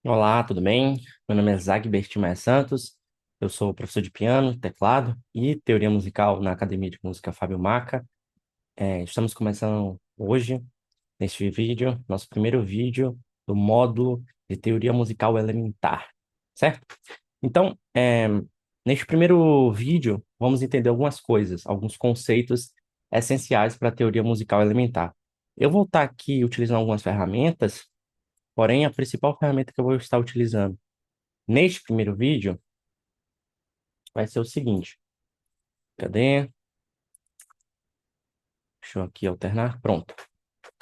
Olá, tudo bem? Meu nome é Zagbert Maia Santos, eu sou professor de piano, teclado e teoria musical na Academia de Música Fábio Maca. Estamos começando hoje, neste vídeo, nosso primeiro vídeo do módulo de teoria musical elementar, certo? Então, neste primeiro vídeo, vamos entender algumas coisas, alguns conceitos essenciais para a teoria musical elementar. Eu vou estar aqui utilizando algumas ferramentas, porém, a principal ferramenta que eu vou estar utilizando neste primeiro vídeo vai ser o seguinte. Cadê? Deixa eu aqui alternar. Pronto.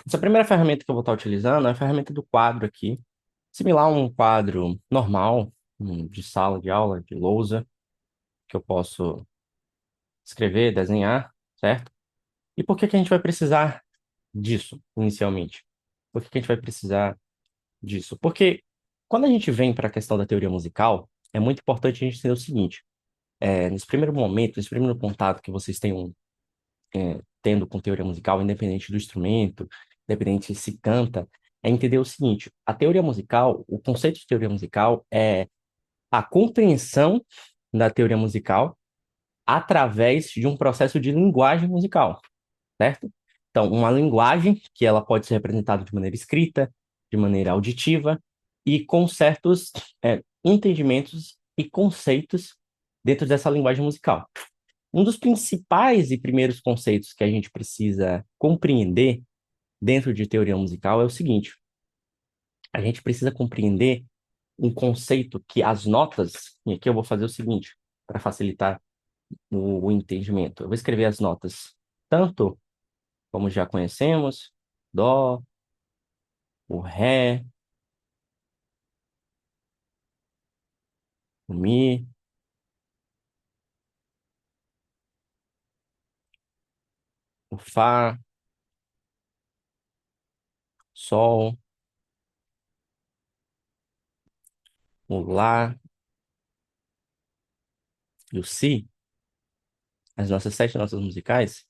Essa primeira ferramenta que eu vou estar utilizando é a ferramenta do quadro aqui. Similar a um quadro normal, de sala de aula, de lousa, que eu posso escrever, desenhar, certo? E por que que a gente vai precisar disso, inicialmente? Por que que a gente vai precisar disso? Porque quando a gente vem para a questão da teoria musical, é muito importante a gente entender o seguinte. Nesse primeiro momento, nesse primeiro contato que vocês tenham tendo com teoria musical, independente do instrumento, independente se canta, é entender o seguinte: a teoria musical, o conceito de teoria musical é a compreensão da teoria musical através de um processo de linguagem musical, certo? Então, uma linguagem que ela pode ser representada de maneira escrita, de maneira auditiva e com certos entendimentos e conceitos dentro dessa linguagem musical. Um dos principais e primeiros conceitos que a gente precisa compreender dentro de teoria musical é o seguinte: a gente precisa compreender um conceito que as notas, e aqui eu vou fazer o seguinte, para facilitar o entendimento. Eu vou escrever as notas tanto como já conhecemos, dó, o ré, o mi, o fá, sol, o lá e o si, as nossas sete notas musicais,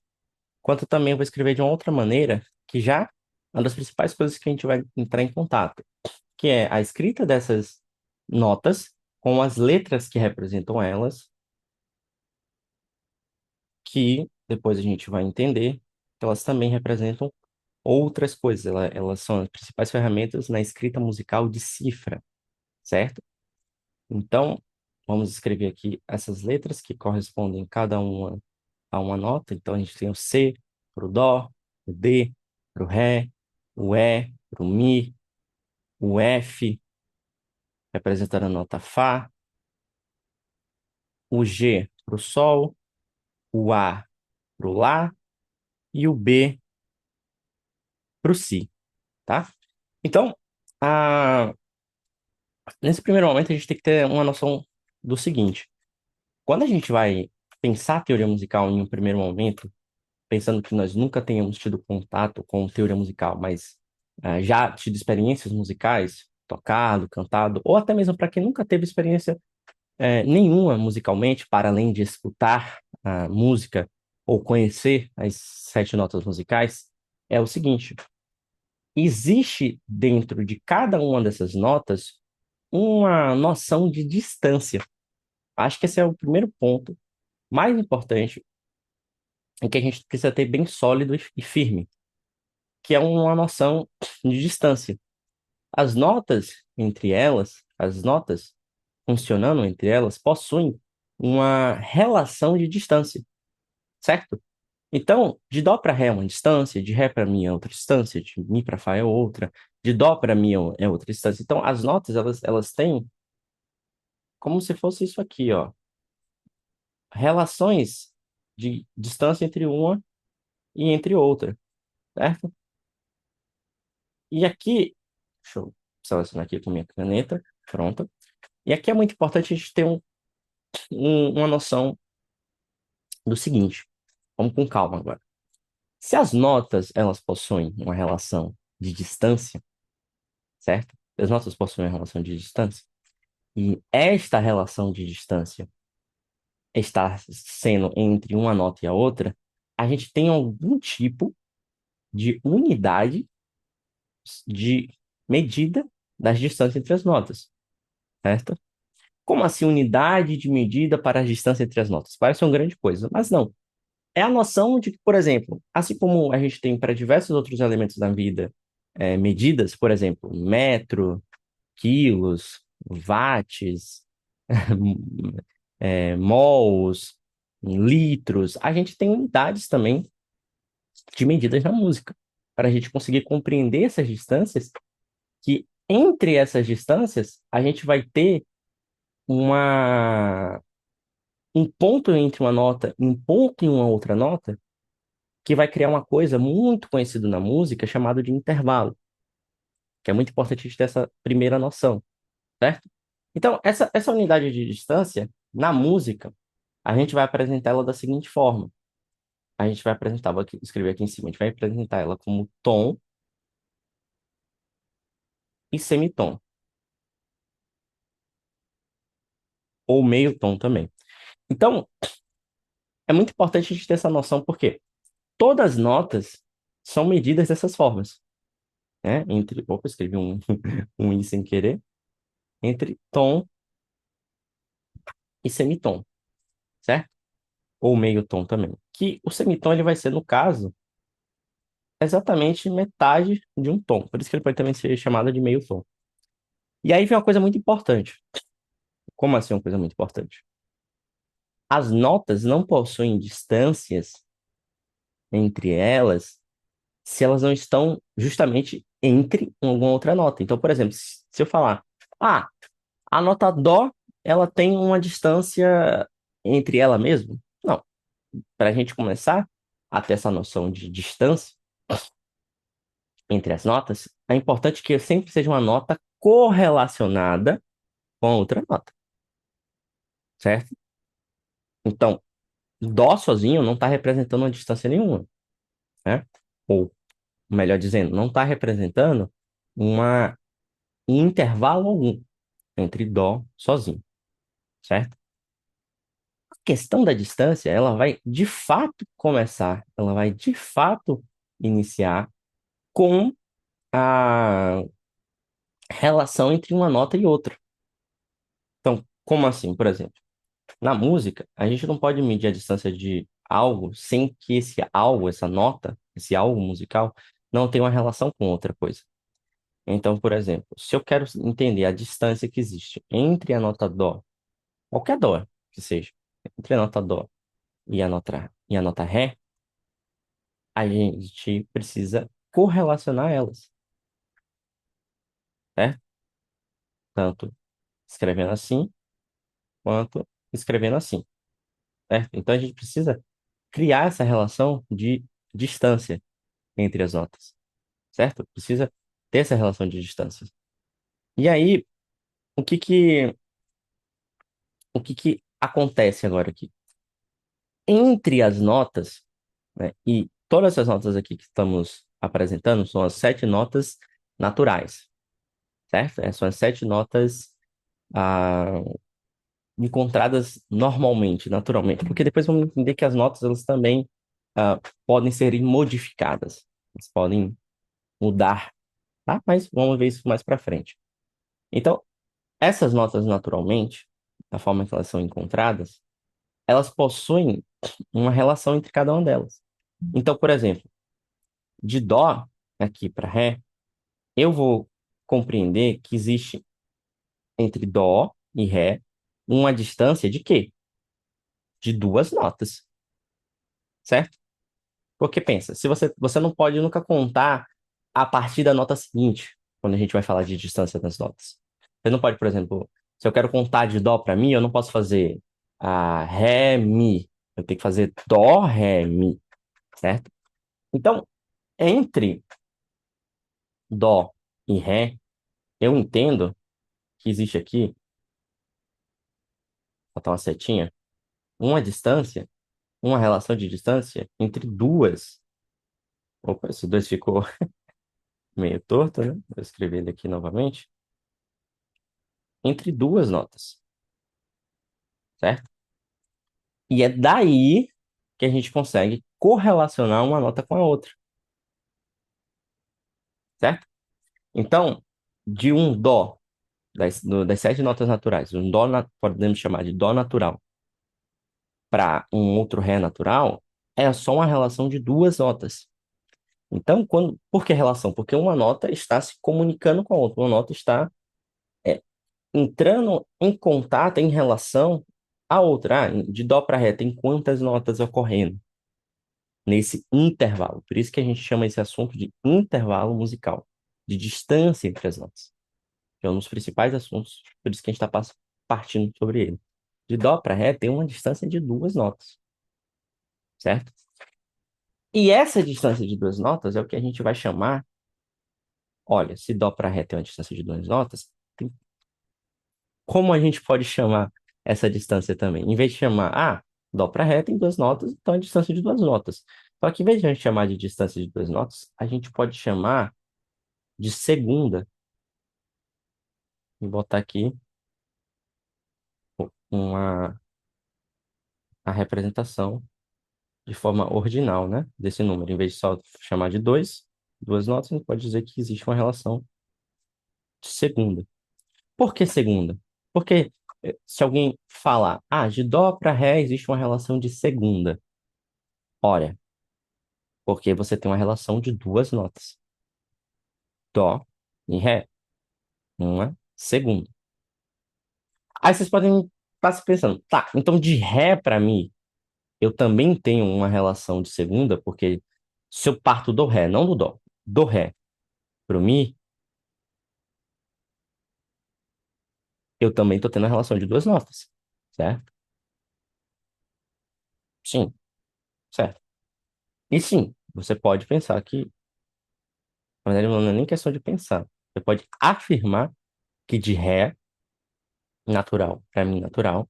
quanto também eu vou escrever de uma outra maneira, que já é uma das principais coisas que a gente vai entrar em contato, que é a escrita dessas notas com as letras que representam elas, que depois a gente vai entender que elas também representam outras coisas. Elas são as principais ferramentas na escrita musical de cifra, certo? Então, vamos escrever aqui essas letras que correspondem cada uma a uma nota. Então, a gente tem o C para o Dó, o D para o Ré, o E para o Mi, o F representando a nota Fá, o G para o Sol, o A para o Lá e o B para o Si, tá? Então, a... nesse primeiro momento, a gente tem que ter uma noção do seguinte: quando a gente vai pensar a teoria musical em um primeiro momento, pensando que nós nunca tenhamos tido contato com teoria musical, mas já tido experiências musicais, tocado, cantado, ou até mesmo para quem nunca teve experiência nenhuma musicalmente, para além de escutar a música ou conhecer as sete notas musicais, é o seguinte: existe dentro de cada uma dessas notas uma noção de distância. Acho que esse é o primeiro ponto mais importante em que a gente precisa ter bem sólido e firme, que é uma noção de distância. As notas entre elas, as notas funcionando entre elas, possuem uma relação de distância, certo? Então, de dó para ré é uma distância, de ré para mi é outra distância, de mi para fá é outra, de dó para mi é outra distância. Então, as notas, elas têm como se fosse isso aqui, ó, relações de distância entre uma e entre outra, certo? E aqui, deixa eu selecionar aqui com minha caneta, pronto. E aqui é muito importante a gente ter uma noção do seguinte, vamos com calma agora. Se as notas, elas possuem uma relação de distância, certo? As notas possuem uma relação de distância, e esta relação de distância está sendo entre uma nota e a outra, a gente tem algum tipo de unidade de medida das distâncias entre as notas, certo? Como assim unidade de medida para a distância entre as notas? Parece uma grande coisa, mas não. É a noção de que, por exemplo, assim como a gente tem para diversos outros elementos da vida, medidas, por exemplo, metro, quilos, watts, mols, litros, a gente tem unidades também de medidas na música, para a gente conseguir compreender essas distâncias, que entre essas distâncias a gente vai ter uma, um ponto entre uma nota e um ponto em uma outra nota, que vai criar uma coisa muito conhecida na música chamado de intervalo, que é muito importante a gente ter essa primeira noção, certo? Então, essa unidade de distância, na música, a gente vai apresentar ela da seguinte forma. A gente vai apresentar, escrever aqui em cima, a gente vai apresentar ela como tom e semitom, ou meio tom também. Então, é muito importante a gente ter essa noção, porque todas as notas são medidas dessas formas, né? Entre, opa, escrevi um i sem querer, entre tom e semitom, certo? Ou meio tom também. Que o semitom ele vai ser, no caso, exatamente metade de um tom. Por isso que ele pode também ser chamado de meio tom. E aí vem uma coisa muito importante. Como assim uma coisa muito importante? As notas não possuem distâncias entre elas se elas não estão justamente entre alguma outra nota. Então, por exemplo, se eu falar, ah, a nota dó, ela tem uma distância entre ela mesma? Não. Para a gente começar a ter essa noção de distância entre as notas, é importante que sempre seja uma nota correlacionada com a outra nota, certo? Então, dó sozinho não está representando uma distância nenhuma, né? Ou, melhor dizendo, não está representando uma, um intervalo algum entre dó sozinho, certo? A questão da distância, ela vai de fato começar, ela vai de fato iniciar com a relação entre uma nota e outra. Então, como assim, por exemplo? Na música, a gente não pode medir a distância de algo sem que esse algo, essa nota, esse algo musical, não tenha uma relação com outra coisa. Então, por exemplo, se eu quero entender a distância que existe entre a nota dó, qualquer dó que seja, entre a nota dó e a nota ré, a gente precisa correlacionar elas, certo? Tanto escrevendo assim, quanto escrevendo assim, certo? Então, a gente precisa criar essa relação de distância entre as notas, certo? Precisa ter essa relação de distância. E aí, o que que, o que que acontece agora aqui? Entre as notas, né, e todas essas notas aqui que estamos apresentando são as 7 notas naturais, certo? São as 7 notas ah, encontradas normalmente, naturalmente, porque depois vamos entender que as notas elas também podem ser modificadas, elas podem mudar, tá? Mas vamos ver isso mais para frente. Então, essas notas, naturalmente, da forma que elas são encontradas, elas possuem uma relação entre cada uma delas. Então, por exemplo, de Dó aqui para Ré, eu vou compreender que existe entre Dó e Ré uma distância de quê? De 2 notas, certo? Porque pensa, se você não pode nunca contar a partir da nota seguinte, quando a gente vai falar de distância das notas. Você não pode, por exemplo, se eu quero contar de dó para mi, eu não posso fazer ré, mi. Eu tenho que fazer dó, ré, mi, certo? Então, entre dó e ré, eu entendo que existe aqui, vou botar uma setinha, uma distância, uma relação de distância entre duas. Opa, esse dois ficou meio torto, né? Vou escrever ele aqui novamente. Entre duas notas, certo? E é daí que a gente consegue correlacionar uma nota com a outra, certo? Então, de um dó, das sete notas naturais, um dó, podemos chamar de dó natural, para um outro ré natural, é só uma relação de duas notas. Então, por que relação? Porque uma nota está se comunicando com a outra, uma nota está é, entrando em contato, em relação à outra. Ah, de dó para ré, tem quantas notas ocorrendo nesse intervalo? Por isso que a gente chama esse assunto de intervalo musical, de distância entre as notas, que é um dos principais assuntos, por isso que a gente está partindo sobre ele. De dó para ré tem uma distância de duas notas, certo? E essa distância de duas notas é o que a gente vai chamar. Olha, se dó para ré tem uma distância de duas notas, como a gente pode chamar essa distância também? Em vez de chamar, dó para ré tem duas notas, então é distância de duas notas. Só que em vez de a gente chamar de distância de duas notas, a gente pode chamar de segunda. Vou botar aqui uma, a representação de forma ordinal, né? Desse número. Em vez de só chamar de duas notas, a gente pode dizer que existe uma relação de segunda. Por que segunda? Porque se alguém falar, de dó para ré existe uma relação de segunda. Olha, porque você tem uma relação de duas notas. Dó e ré. Uma segunda. Aí vocês podem estar se pensando, tá, então de ré para mi, eu também tenho uma relação de segunda, porque se eu parto do ré, não do dó, do ré pro mi, eu também estou tendo a relação de duas notas, certo? Sim, certo. E sim, você pode pensar que, na verdade, não é nem questão de pensar. Você pode afirmar que de ré natural para mi natural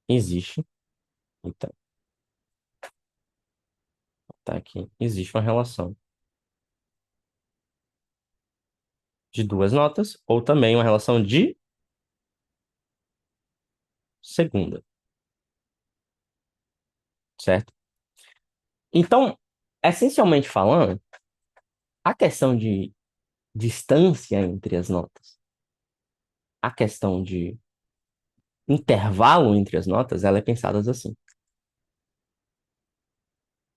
existe, então, tá aqui, existe uma relação de duas notas, ou também uma relação de segunda, certo? Então, essencialmente falando, a questão de distância entre as notas, a questão de intervalo entre as notas, ela é pensada assim.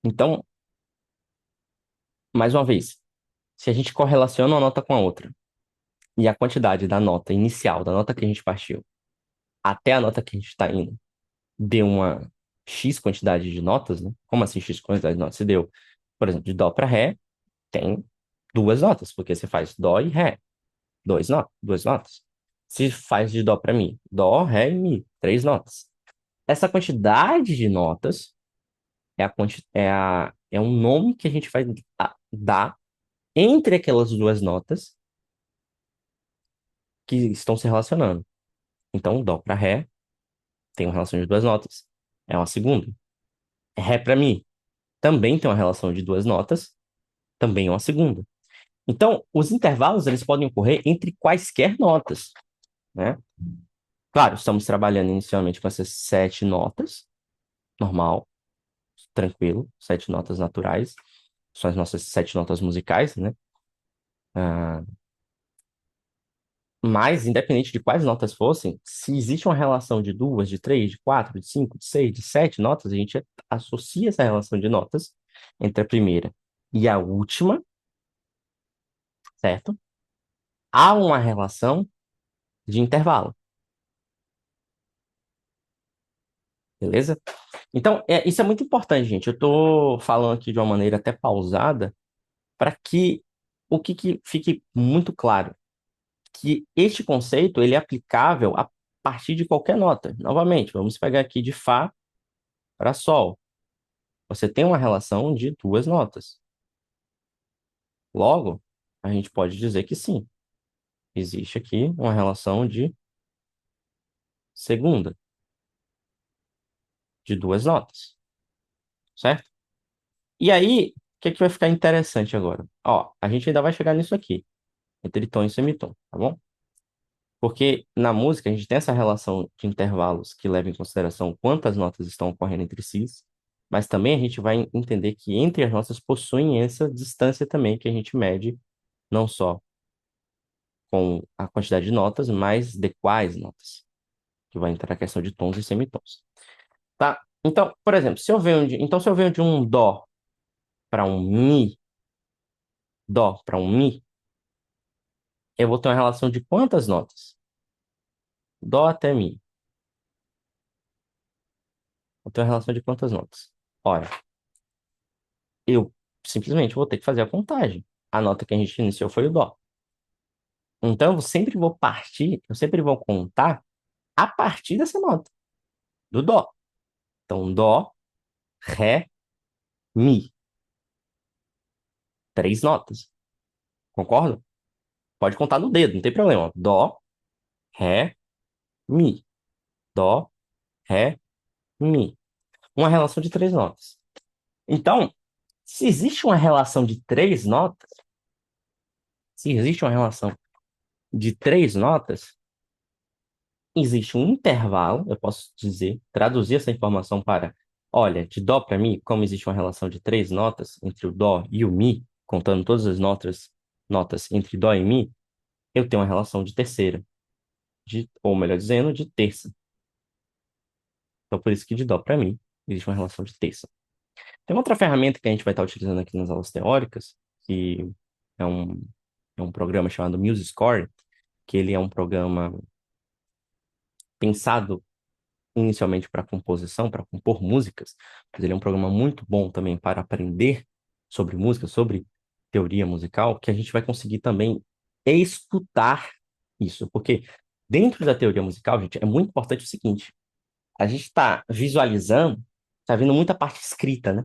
Então, mais uma vez, se a gente correlaciona uma nota com a outra, e a quantidade da nota inicial, da nota que a gente partiu, até a nota que a gente está indo, deu uma X quantidade de notas, né? Como assim X quantidade de notas? Se deu, por exemplo, de dó para ré, tem duas notas, porque você faz dó e ré. Duas notas. Se faz de dó para mi, dó, ré e mi, três notas. Essa quantidade de notas é um nome que a gente vai dar entre aquelas duas notas que estão se relacionando. Então, dó para ré tem uma relação de duas notas, é uma segunda. Ré para mi também tem uma relação de duas notas, também é uma segunda. Então, os intervalos eles podem ocorrer entre quaisquer notas, né? Claro, estamos trabalhando inicialmente com essas sete notas, normal, tranquilo, sete notas naturais, são as nossas sete notas musicais, né? Ah, mas, independente de quais notas fossem, se existe uma relação de duas, de três, de quatro, de cinco, de seis, de sete notas, a gente associa essa relação de notas entre a primeira e a última, certo? Há uma relação de intervalo, beleza? Então, isso é muito importante, gente. Eu estou falando aqui de uma maneira até pausada, para que que fique muito claro que este conceito ele é aplicável a partir de qualquer nota. Novamente, vamos pegar aqui de Fá para Sol. Você tem uma relação de duas notas. Logo, a gente pode dizer que sim, existe aqui uma relação de segunda, de duas notas, certo? E aí, o que vai ficar interessante agora? Ó, a gente ainda vai chegar nisso aqui, entre tom e semitom, tá bom? Porque na música a gente tem essa relação de intervalos que leva em consideração quantas notas estão ocorrendo entre si, mas também a gente vai entender que entre as notas possuem essa distância também que a gente mede não só com a quantidade de notas, mais de quais notas, que vai entrar a questão de tons e semitons. Tá? Então, por exemplo, se eu venho de um dó para um mi, dó para um mi, eu vou ter uma relação de quantas notas? Dó até mi. Vou ter uma relação de quantas notas? Ora, eu simplesmente vou ter que fazer a contagem. A nota que a gente iniciou foi o dó. Então, eu sempre vou contar a partir dessa nota, do dó. Então, dó, ré, mi. Três notas. Concorda? Pode contar no dedo, não tem problema. Dó, ré, mi. Dó, ré, mi. Uma relação de três notas. Então, se existe uma relação de três notas, se existe uma relação de três notas, existe um intervalo, eu posso dizer, traduzir essa informação para, olha, de dó para mi, como existe uma relação de três notas entre o dó e o mi, contando todas as notas entre dó e mi, eu tenho uma relação de terceira, ou melhor dizendo, de terça. Então, por isso que de dó para mi existe uma relação de terça. Tem outra ferramenta que a gente vai estar utilizando aqui nas aulas teóricas, que é um, é um programa chamado MuseScore, que ele é um programa pensado inicialmente para composição, para compor músicas, mas ele é um programa muito bom também para aprender sobre música, sobre teoria musical, que a gente vai conseguir também escutar isso, porque dentro da teoria musical, gente, é muito importante o seguinte, a gente está visualizando, está vendo muita parte escrita, né?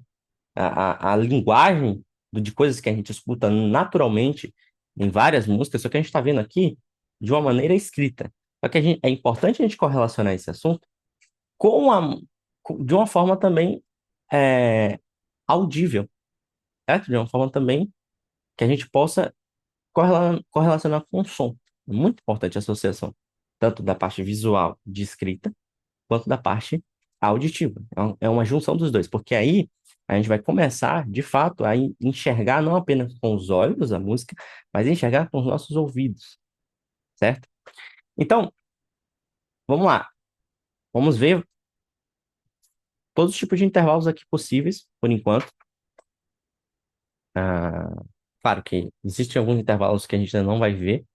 A linguagem de coisas que a gente escuta naturalmente em várias músicas, só que a gente está vendo aqui de uma maneira escrita. Só que é importante a gente correlacionar esse assunto com de uma forma também é, audível, certo? De uma forma também que a gente possa correlacionar com o som. É muito importante a associação, tanto da parte visual de escrita, quanto da parte auditiva. É uma junção dos dois, porque aí a gente vai começar, de fato, a enxergar não apenas com os olhos a música, mas enxergar com os nossos ouvidos, certo? Então, vamos lá. Vamos ver todos os tipos de intervalos aqui possíveis, por enquanto. Ah, claro que existem alguns intervalos que a gente ainda não vai ver,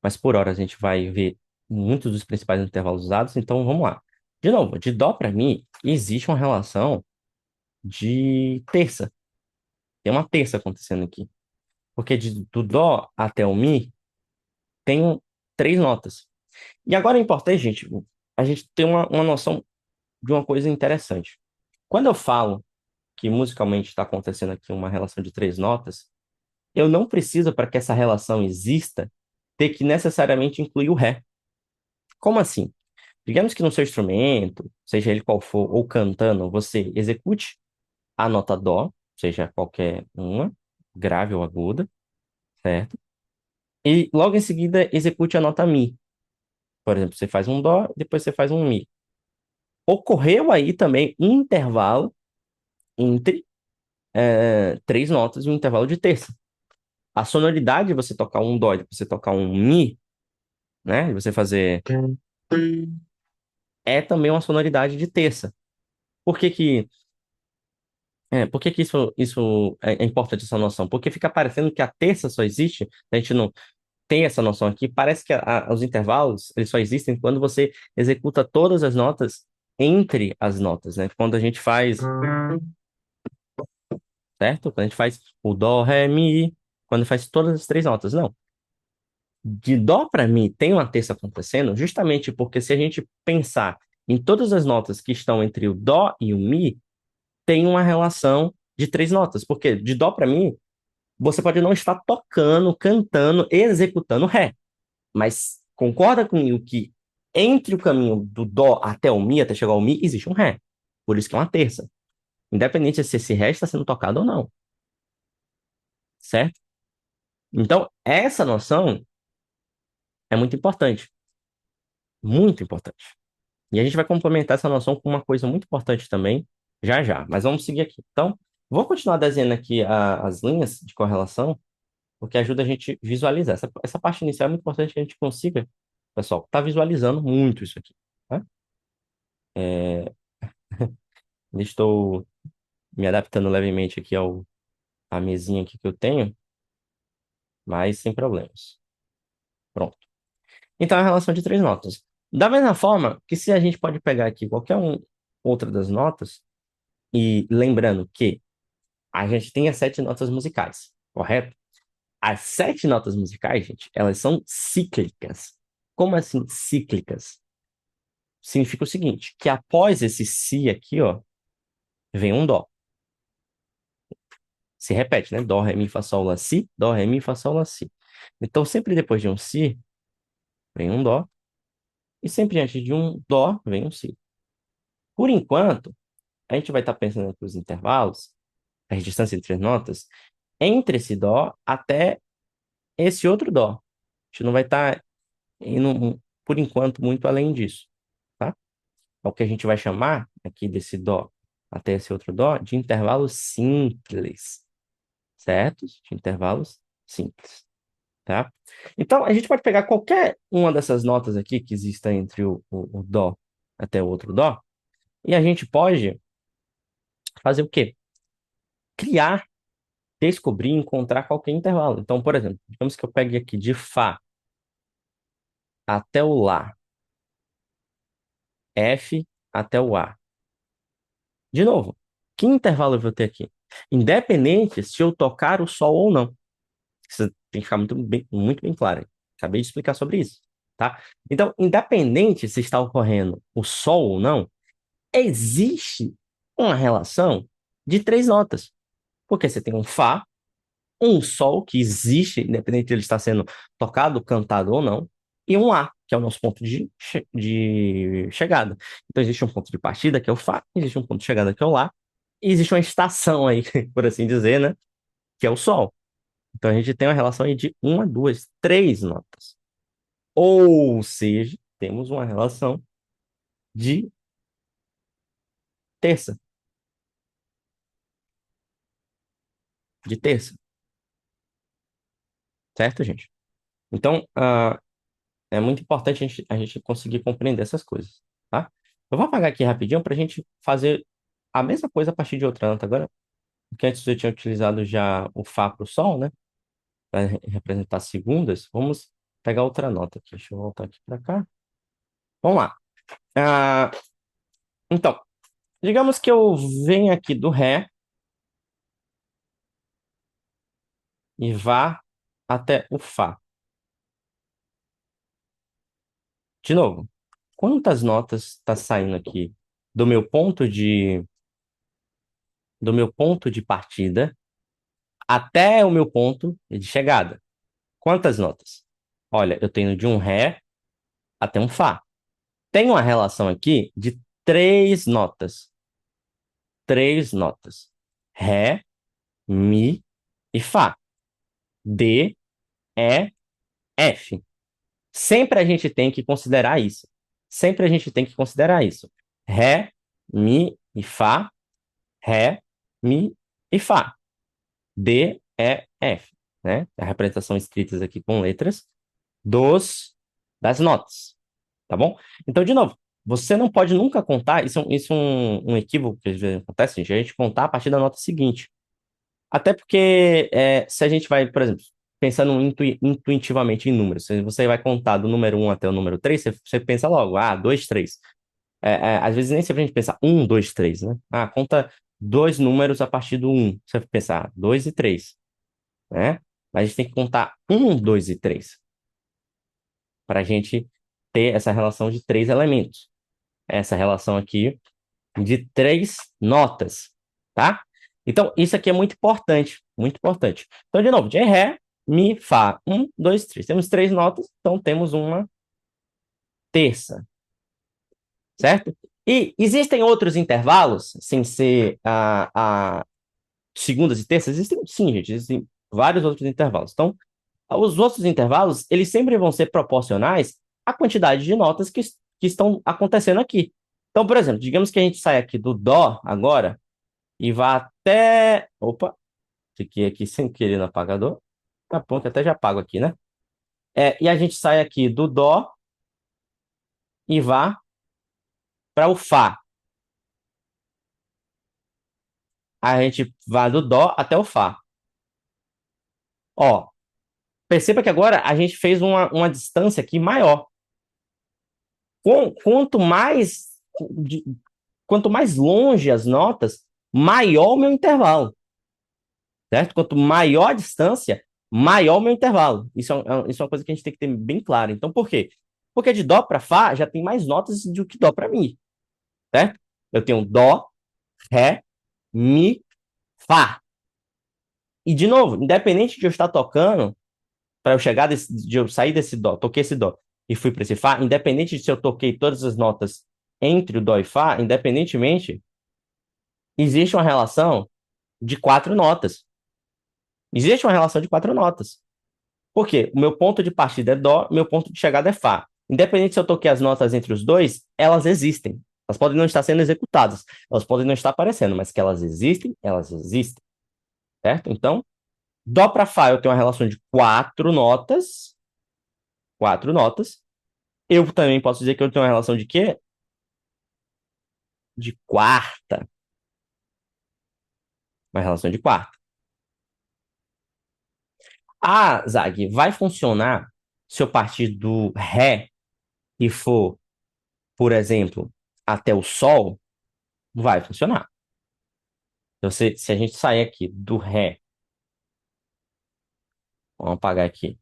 mas por hora a gente vai ver muitos dos principais intervalos usados, então vamos lá. De novo, de dó para mi, existe uma relação de terça. Tem uma terça acontecendo aqui. Porque do dó até o mi tem três notas. E agora é importante, gente, a gente ter uma noção de uma coisa interessante. Quando eu falo que musicalmente está acontecendo aqui uma relação de três notas, eu não preciso, para que essa relação exista, ter que necessariamente incluir o ré. Como assim? Digamos que no seu instrumento, seja ele qual for, ou cantando, você execute a nota dó, seja qualquer uma, grave ou aguda, certo? E logo em seguida execute a nota mi. Por exemplo, você faz um dó, depois você faz um mi. Ocorreu aí também um intervalo entre três notas e um intervalo de terça. A sonoridade de você tocar um dó e depois você tocar um mi, né? De você fazer é também uma sonoridade de terça. Por que que, por que que isso é importante, essa noção? Porque fica parecendo que a terça só existe, a gente não tem essa noção aqui, parece que os intervalos, eles só existem quando você executa todas as notas entre as notas, né? Quando a gente faz, certo? Quando a gente faz o dó, ré, mi, quando faz todas as três notas, não. De dó para mi tem uma terça acontecendo, justamente porque se a gente pensar em todas as notas que estão entre o dó e o mi, tem uma relação de três notas, porque de dó para mi, você pode não estar tocando, cantando, executando ré. Mas concorda comigo que entre o caminho do dó até o mi, até chegar ao mi, existe um ré. Por isso que é uma terça. Independente se esse ré está sendo tocado ou não. Certo? Então, essa noção é muito importante. Muito importante. E a gente vai complementar essa noção com uma coisa muito importante também, já já. Mas vamos seguir aqui. Então, vou continuar desenhando aqui as linhas de correlação. porque ajuda a gente a visualizar. Essa parte inicial é muito importante que a gente consiga, pessoal, tá visualizando muito isso aqui, tá? É, estou me adaptando levemente aqui à mesinha aqui que eu tenho, mas sem problemas. Pronto. Então, é a relação de três notas. Da mesma forma que se a gente pode pegar aqui qualquer outra das notas, e lembrando que a gente tem as sete notas musicais, correto? As sete notas musicais, gente, elas são cíclicas. Como assim cíclicas? Significa o seguinte, que após esse si aqui, ó, vem um dó. Se repete, né? Dó, ré, mi, fá, sol, lá, si. Dó, ré, mi, fá, sol, lá, si. Então, sempre depois de um si, vem um dó. E sempre antes de um dó, vem um si. Por enquanto, a gente vai estar pensando aqui os intervalos, as distâncias entre as notas, entre esse dó até esse outro dó. A gente não vai estar indo, por enquanto, muito além disso, tá? É o que a gente vai chamar aqui desse dó até esse outro dó de intervalos simples, certo? De intervalos simples, tá? Então, a gente pode pegar qualquer uma dessas notas aqui que exista entre o dó até o outro dó, e a gente pode fazer o quê? Criar, descobrir, encontrar qualquer intervalo. Então, por exemplo, digamos que eu pegue aqui de Fá até o Lá, F até o A. De novo, que intervalo eu vou ter aqui? Independente se eu tocar o Sol ou não. Isso tem que ficar muito bem claro. Acabei de explicar sobre isso, tá? Então, independente se está ocorrendo o Sol ou não, existe uma relação de três notas. Porque você tem um Fá, um Sol, que existe, independente de ele estar sendo tocado, cantado ou não, e um A, que é o nosso ponto de chegada. Então, existe um ponto de partida, que é o Fá, existe um ponto de chegada, que é o Lá, e existe uma estação aí, por assim dizer, né, que é o Sol. Então, a gente tem uma relação aí de uma, duas, três notas. Ou seja, temos uma relação de terça, de terça, certo, gente? Então, é muito importante a gente conseguir compreender essas coisas, tá? Eu vou apagar aqui rapidinho para a gente fazer a mesma coisa a partir de outra nota agora, porque antes eu tinha utilizado já o Fá para o Sol, né? Para representar segundas. Vamos pegar outra nota aqui. Deixa eu voltar aqui para cá. Vamos lá. Ah, então, digamos que eu venha aqui do Ré e vá até o Fá. De novo, quantas notas está saindo aqui do meu ponto de partida até o meu ponto de chegada? Quantas notas? Olha, eu tenho de um Ré até um Fá. Tem uma relação aqui de três notas. Três notas. Ré, Mi e Fá. D, E, F. Sempre a gente tem que considerar isso. Sempre a gente tem que considerar isso. Ré, Mi e Fá. Ré, Mi e Fá. D, E, F. Né? A representação escritas aqui com letras das notas. Tá bom? Então, de novo, você não pode nunca contar. Isso é um equívoco que às vezes acontece, gente, a gente contar a partir da nota seguinte. Até porque se a gente vai, por exemplo, pensando intuitivamente em números, se você vai contar do número um até o número 3, você pensa logo, 2, 3. Às vezes nem sempre a gente pensa 1, 2, 3, né? Conta dois números a partir do um. Você vai pensar 2 e 3, né? Mas a gente tem que contar 1, 2 e 3 para a gente ter essa relação de três elementos. Essa relação aqui de três notas, tá? Então, isso aqui é muito importante, muito importante. Então, de novo, de Ré, Mi, Fá. Um, dois, três. Temos três notas, então temos uma terça, certo? E existem outros intervalos, sem ser a segundas e terças? Existem, sim, gente, existem vários outros intervalos. Então, os outros intervalos, eles sempre vão ser proporcionais à quantidade de notas que estão acontecendo aqui. Então, por exemplo, digamos que a gente sai aqui do Dó agora e vá até. Opa, fiquei aqui sem querer no apagador. Tá bom, que até já pago aqui, né? E a gente sai aqui do Dó e vá para o Fá. A gente vai do Dó até o Fá. Ó, perceba que agora a gente fez uma distância aqui maior. Quanto mais, quanto mais longe as notas, maior o meu intervalo, certo? Quanto maior a distância, maior o meu intervalo. Isso é uma coisa que a gente tem que ter bem claro. Então, por quê? Porque de Dó para Fá já tem mais notas do que Dó para Mi, certo? Eu tenho Dó, Ré, Mi, Fá. E, de novo, independente de eu estar tocando, para eu chegar de eu sair desse Dó, toquei esse Dó e fui para esse Fá, independente de se eu toquei todas as notas entre o Dó e Fá, independentemente, existe uma relação de quatro notas. Existe uma relação de quatro notas. Por quê? O meu ponto de partida é Dó, meu ponto de chegada é Fá. Independente se eu toquei as notas entre os dois, elas existem. Elas podem não estar sendo executadas, elas podem não estar aparecendo, mas que elas existem, certo? Então, Dó para Fá eu tenho uma relação de quatro notas. Quatro notas. Eu também posso dizer que eu tenho uma relação de quê? De quarta. Uma relação de quarta. Ah, Zag, vai funcionar se eu partir do Ré e for, por exemplo, até o Sol? Vai funcionar. Então, se a gente sair aqui do Ré, vamos apagar aqui.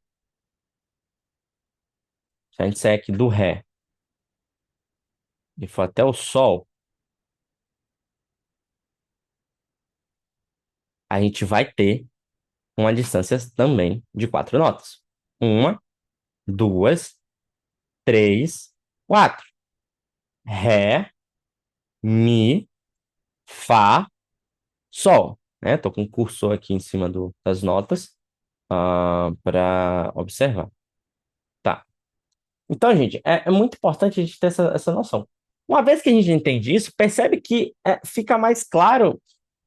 Se a gente sair aqui do Ré e for até o Sol, a gente vai ter uma distância também de quatro notas. Uma, duas, três, quatro. Ré, Mi, Fá, Sol. Né? Tô com um cursor aqui em cima das notas para observar. Tá. Então, gente, é muito importante a gente ter essa noção. Uma vez que a gente entende isso, percebe que fica mais claro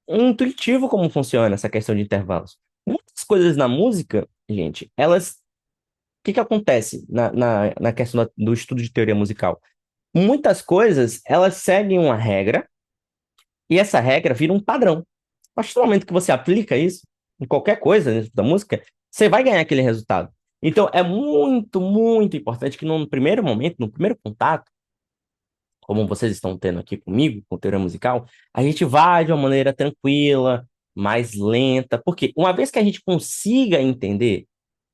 intuitivo como funciona essa questão de intervalos. Muitas coisas na música, gente, elas. O que que acontece na questão do estudo de teoria musical? Muitas coisas, elas seguem uma regra, e essa regra vira um padrão. A partir do momento que você aplica isso em qualquer coisa dentro da música, você vai ganhar aquele resultado. Então, é muito, muito importante que no primeiro momento, no primeiro contato, como vocês estão tendo aqui comigo, com teoria musical, a gente vai de uma maneira tranquila, mais lenta, porque uma vez que a gente consiga entender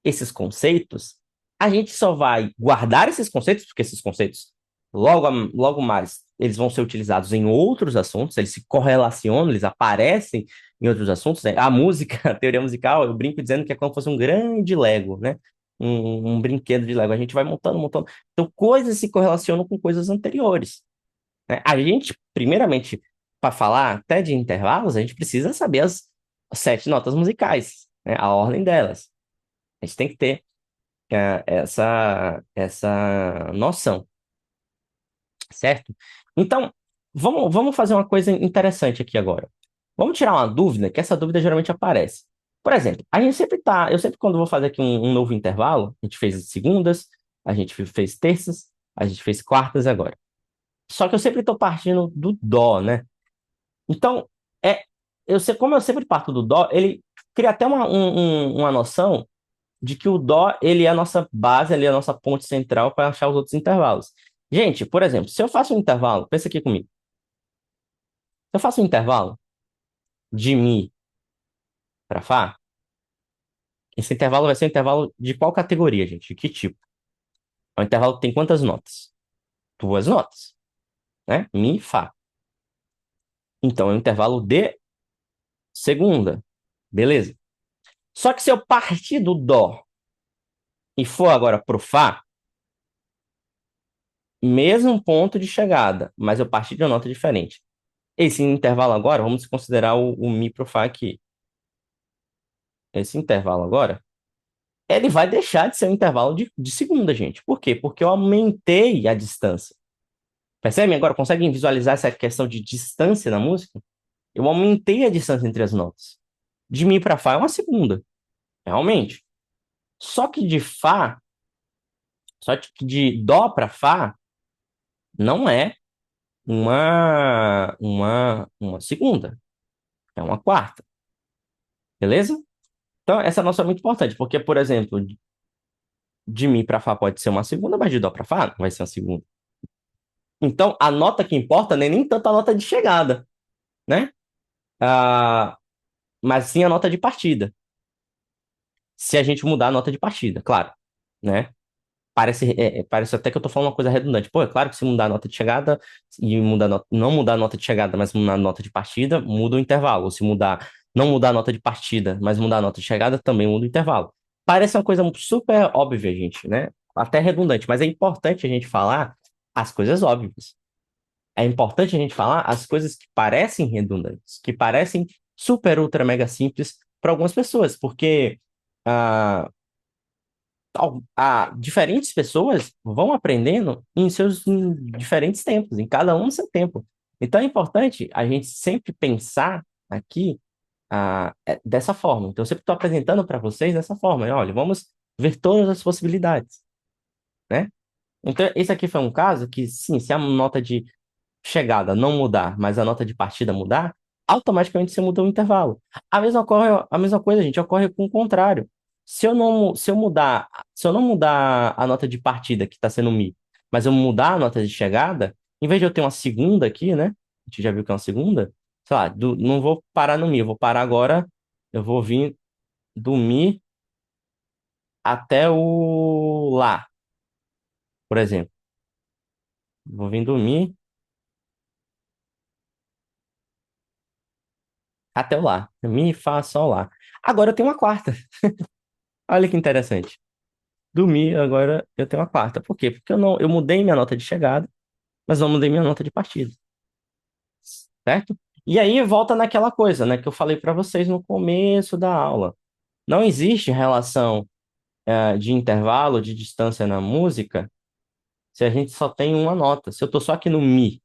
esses conceitos, a gente só vai guardar esses conceitos, porque esses conceitos, logo mais, eles vão ser utilizados em outros assuntos, eles se correlacionam, eles aparecem em outros assuntos, né? A música, a teoria musical, eu brinco dizendo que é como se fosse um grande Lego, né? Um brinquedo de Lego. A gente vai montando, montando. Então, coisas se correlacionam com coisas anteriores, né? A gente, primeiramente, para falar até de intervalos, a gente precisa saber as sete notas musicais, né? A ordem delas. A gente tem que ter essa noção, certo? Então, vamos fazer uma coisa interessante aqui agora. Vamos tirar uma dúvida, que essa dúvida geralmente aparece. Por exemplo, eu sempre quando vou fazer aqui um novo intervalo, a gente fez segundas, a gente fez terças, a gente fez quartas agora. Só que eu sempre estou partindo do dó, né? Então, como eu sempre parto do dó, ele cria até uma noção de que o dó, ele é a nossa base, ele é a nossa ponte central para achar os outros intervalos. Gente, por exemplo, se eu faço um intervalo, pensa aqui comigo. Se eu faço um intervalo de Mi para Fá, esse intervalo vai ser um intervalo de qual categoria, gente? De que tipo? É um intervalo que tem quantas notas? Duas notas, né? Mi, Fá. Então, é um intervalo de segunda. Beleza. Só que se eu partir do Dó e for agora pro Fá, mesmo ponto de chegada, mas eu parti de uma nota diferente. Esse intervalo agora, vamos considerar o Mi pro Fá aqui. Esse intervalo agora, ele vai deixar de ser um intervalo de segunda, gente. Por quê? Porque eu aumentei a distância. Percebem agora? Conseguem visualizar essa questão de distância na música? Eu aumentei a distância entre as notas. De Mi para Fá é uma segunda, realmente. Só que de Fá, só que de Dó para Fá, não é uma segunda, é uma quarta, beleza? Então, essa noção é muito importante, porque, por exemplo, de Mi para Fá pode ser uma segunda, mas de Dó para Fá não vai ser uma segunda. Então, a nota que importa não é nem tanto a nota de chegada, né? Ah, mas sim a nota de partida. Se a gente mudar a nota de partida, claro, né? Parece até que eu tô falando uma coisa redundante. Pô, é claro que se mudar a nota de chegada e não mudar a nota de chegada, mas mudar a nota de partida, muda o intervalo. Ou se mudar, não mudar a nota de partida, mas mudar a nota de chegada, também muda o intervalo. Parece uma coisa super óbvia, gente, né? Até redundante, mas é importante a gente falar as coisas óbvias. É importante a gente falar as coisas que parecem redundantes, que parecem super, ultra, mega simples para algumas pessoas, porque ah, diferentes pessoas vão aprendendo em diferentes tempos, em cada um no seu tempo. Então é importante a gente sempre pensar aqui dessa forma. Então eu sempre estou apresentando para vocês dessa forma. Olha, vamos ver todas as possibilidades, né? Então esse aqui foi um caso que, sim, se a nota de chegada não mudar, mas a nota de partida mudar, automaticamente você muda o intervalo. A mesma coisa, gente, ocorre com o contrário. Se eu não mudar a nota de partida, que está sendo Mi, mas eu mudar a nota de chegada, em vez de eu ter uma segunda aqui, né? A gente já viu que é uma segunda, sei lá, não vou parar no Mi, eu vou parar agora, eu vou vir do Mi até o Lá, por exemplo. Vou vir do Mi até o Lá. Mi, Fá, Sol, Lá. Agora eu tenho uma quarta. Olha que interessante. Do Mi, agora eu tenho uma quarta. Por quê? Porque eu mudei minha nota de chegada, mas não mudei minha nota de partida, certo? E aí volta naquela coisa, né, que eu falei para vocês no começo da aula. Não existe relação de intervalo, de distância na música, se a gente só tem uma nota. Se eu tô só aqui no Mi,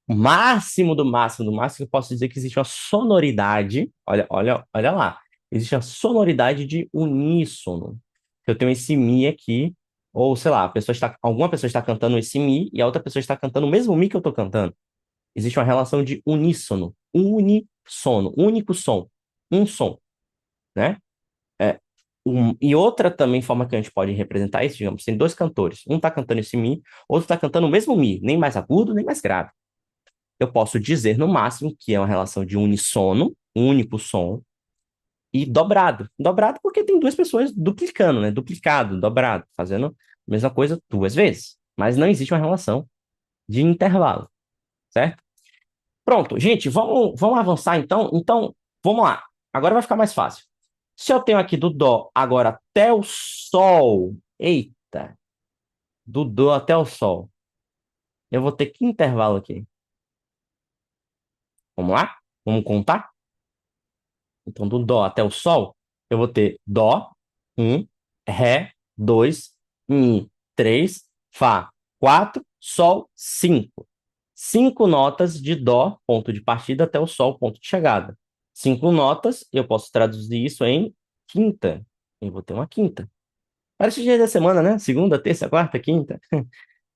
o máximo do máximo do máximo, eu posso dizer que existe uma sonoridade. Olha lá. Existe uma sonoridade de uníssono. Eu tenho esse Mi aqui, ou sei lá, alguma pessoa está cantando esse Mi e a outra pessoa está cantando o mesmo Mi que eu estou cantando. Existe uma relação de uníssono, unissono, único som, um som, né? É, e outra também forma que a gente pode representar isso, digamos, tem dois cantores. Um está cantando esse Mi, outro está cantando o mesmo Mi, nem mais agudo, nem mais grave. Eu posso dizer no máximo que é uma relação de unissono, um único som, e dobrado. Dobrado porque tem duas pessoas duplicando, né? Duplicado, dobrado, fazendo a mesma coisa duas vezes. Mas não existe uma relação de intervalo, certo? Pronto, gente, vamos avançar então. Então, vamos lá. Agora vai ficar mais fácil. Se eu tenho aqui do Dó agora até o Sol, eita, do Dó até o Sol, eu vou ter que intervalo aqui? Vamos lá? Vamos contar? Então, do Dó até o Sol, eu vou ter Dó, um, Ré, 2, Mi, 3, Fá, 4, Sol, 5. Cinco notas de Dó, ponto de partida, até o Sol, ponto de chegada. Cinco notas, eu posso traduzir isso em quinta. Eu vou ter uma quinta. Parece os dias da semana, né? Segunda, terça, quarta, quinta.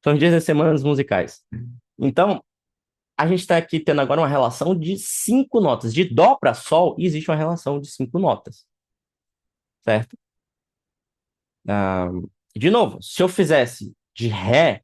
São os dias das semanas musicais. Então, a gente está aqui tendo agora uma relação de cinco notas. De Dó para Sol, existe uma relação de cinco notas, certo? Ah, de novo, se eu fizesse de Ré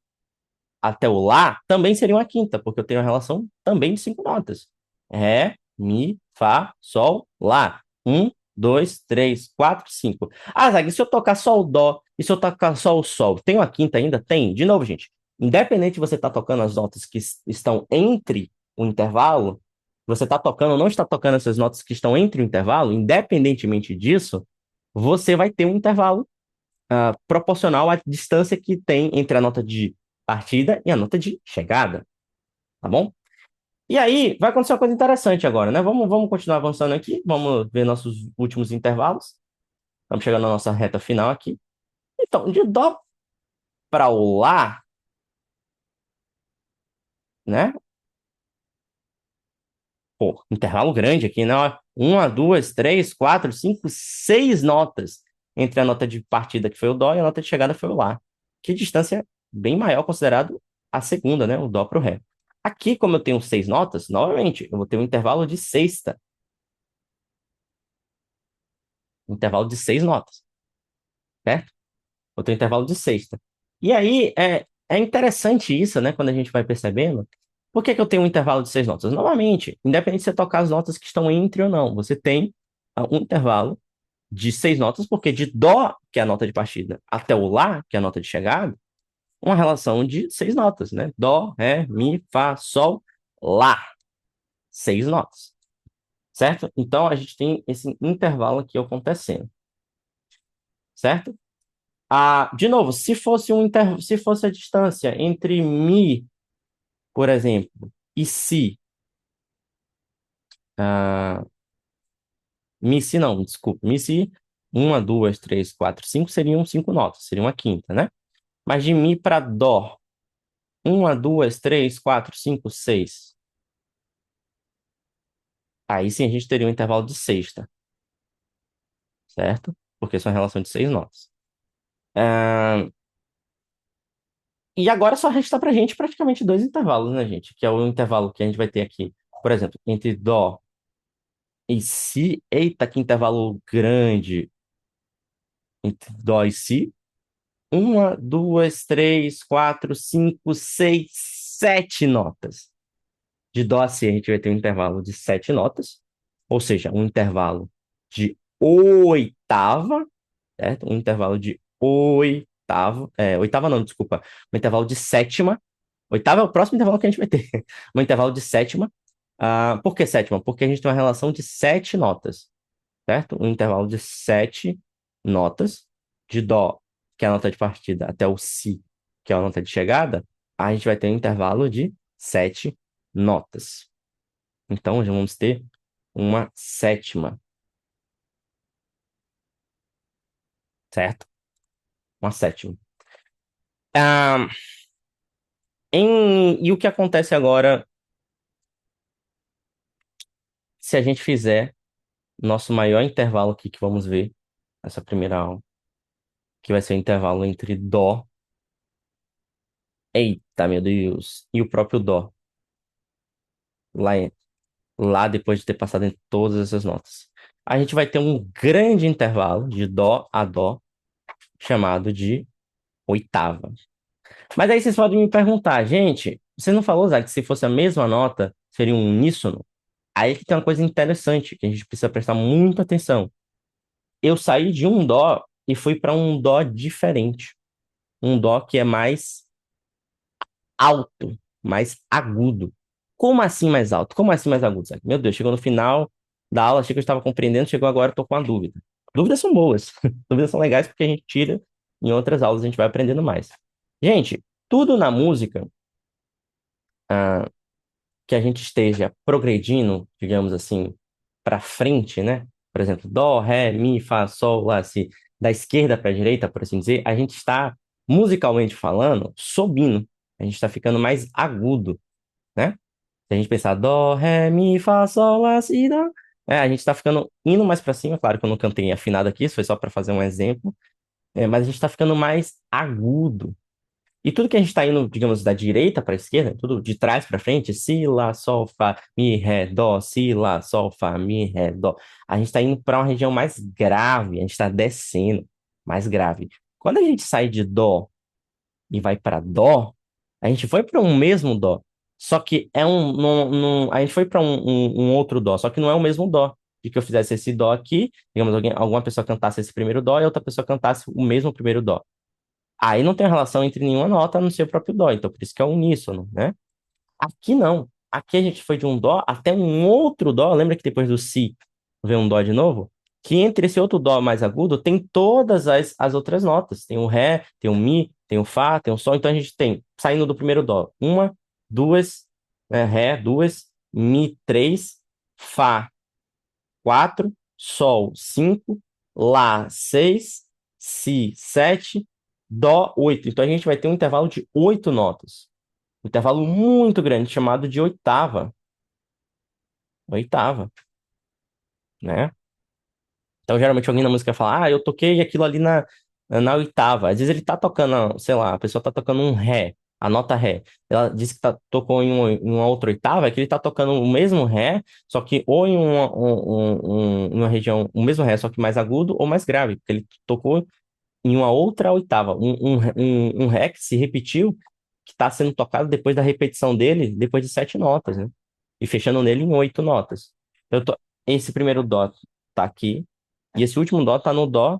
até o Lá, também seria uma quinta, porque eu tenho uma relação também de cinco notas. Ré, Mi, Fá, Sol, Lá. Um, dois, três, quatro, cinco. Ah, Zag, e se eu tocar só o Dó, e se eu tocar só o Sol? Tem uma quinta ainda? Tem. De novo, gente. Independente de você estar tocando as notas que estão entre o intervalo, você está tocando ou não está tocando essas notas que estão entre o intervalo, independentemente disso, você vai ter um intervalo proporcional à distância que tem entre a nota de partida e a nota de chegada, tá bom? E aí, vai acontecer uma coisa interessante agora, né? Vamos continuar avançando aqui, vamos ver nossos últimos intervalos. Estamos chegando na nossa reta final aqui. Então, de Dó para o Lá, né? Pô, intervalo grande aqui, né? Uma, duas, três, quatro, cinco, seis notas. entre a nota de partida, que foi o dó, e a nota de chegada foi o lá. Que distância bem maior considerado a segunda, né? O dó para o ré. Aqui, como eu tenho 6 notas, novamente, eu vou ter um intervalo de sexta. Um intervalo de 6 notas, certo? Vou ter um intervalo de sexta. E aí, é interessante isso, né? Quando a gente vai percebendo. Por que que eu tenho um intervalo de 6 notas? Novamente, independente de você tocar as notas que estão entre ou não, você tem um intervalo de 6 notas, porque de dó, que é a nota de partida, até o lá, que é a nota de chegada, uma relação de 6 notas, né? Dó, ré, mi, fá, sol, lá. 6 notas, certo? Então a gente tem esse intervalo aqui acontecendo, certo? De novo, se fosse a distância entre mi, por exemplo, e si, ah, mi si não, desculpa, mi si, uma, duas, três, quatro, cinco seriam 5 notas, seria uma quinta, né? Mas de mi para dó, uma, duas, três, quatro, cinco, seis. Aí sim a gente teria um intervalo de sexta, certo? Porque são uma relação de 6 notas. Ah, e agora só resta pra gente praticamente dois intervalos, né, gente? Que é o intervalo que a gente vai ter aqui, por exemplo, entre dó e si. Eita, que intervalo grande entre dó e si. Uma, duas, três, quatro, cinco, seis, 7 notas. De dó a si a gente vai ter um intervalo de 7 notas, ou seja, um intervalo de oitava, certo? Um intervalo de oitava, oitava não, desculpa, um intervalo de sétima. Oitava é o próximo intervalo que a gente vai ter. Um intervalo de sétima. Por que sétima? Porque a gente tem uma relação de 7 notas, certo? Um intervalo de 7 notas, de dó, que é a nota de partida, até o si, que é a nota de chegada, a gente vai ter um intervalo de 7 notas. Então, já vamos ter uma sétima, certo? Uma sétima. Ah, e o que acontece agora se a gente fizer nosso maior intervalo aqui que vamos ver nessa primeira aula, que vai ser o intervalo entre dó, eita, meu Deus, e o próprio dó, lá, lá depois de ter passado em todas essas notas. A gente vai ter um grande intervalo de dó a dó, chamado de oitava. Mas aí vocês podem me perguntar, gente, você não falou, Zé, que se fosse a mesma nota, seria um uníssono? Aí que tem uma coisa interessante, que a gente precisa prestar muita atenção. Eu saí de um dó e fui para um dó diferente. Um dó que é mais alto, mais agudo. Como assim mais alto? Como assim mais agudo, Zé? Meu Deus, chegou no final da aula, achei que eu estava compreendendo, chegou agora, estou com uma dúvida. Dúvidas são boas. Dúvidas são legais porque a gente tira em outras aulas, a gente vai aprendendo mais. Gente, tudo na música ah, que a gente esteja progredindo, digamos assim, para frente, né? Por exemplo, dó, ré, mi, fá, sol, lá, si, da esquerda para a direita, por assim dizer, a gente está, musicalmente falando, subindo. A gente está ficando mais agudo, né? Se a gente pensar dó, ré, mi, fá, sol, lá, si, dó. A gente está ficando indo mais para cima. Claro que eu não cantei afinado aqui, isso foi só para fazer um exemplo. Mas a gente está ficando mais agudo. E tudo que a gente está indo, digamos, da direita para a esquerda, tudo de trás para frente, si, lá, sol, fá, mi, ré, dó, si, lá, sol, fá, mi, ré, dó. A gente está indo para uma região mais grave, a gente está descendo, mais grave. Quando a gente sai de dó e vai para dó, a gente foi para um mesmo dó, só que a gente foi para um outro dó, só que não é o mesmo dó. De que eu fizesse esse dó aqui, digamos, alguma pessoa cantasse esse primeiro dó e outra pessoa cantasse o mesmo primeiro dó. Aí não tem relação entre nenhuma nota no seu próprio dó, então por isso que é uníssono, né? Aqui não. Aqui a gente foi de um dó até um outro dó. Lembra que depois do si vem um dó de novo? Que entre esse outro dó mais agudo tem todas as outras notas. Tem o ré, tem o mi, tem o fá, tem o sol. Então a gente tem, saindo do primeiro dó, uma, duas, ré, duas, mi, três, fá, quatro, sol, cinco, lá, seis, si, sete, dó, oito. Então a gente vai ter um intervalo de 8 notas. Um intervalo muito grande, chamado de oitava. Oitava, né? Então, geralmente, alguém na música fala, eu toquei aquilo ali na oitava. Às vezes ele tá tocando, sei lá, a pessoa tá tocando um ré, a nota ré. Ela disse que tocou em uma outra oitava, é que ele tá tocando o mesmo ré, só que ou em uma região, o mesmo ré, só que mais agudo ou mais grave, porque ele tocou em uma outra oitava, um ré que se repetiu, que está sendo tocado depois da repetição dele, depois de 7 notas, né? E fechando nele em 8 notas. Esse primeiro dó tá aqui, e esse último dó tá no dó,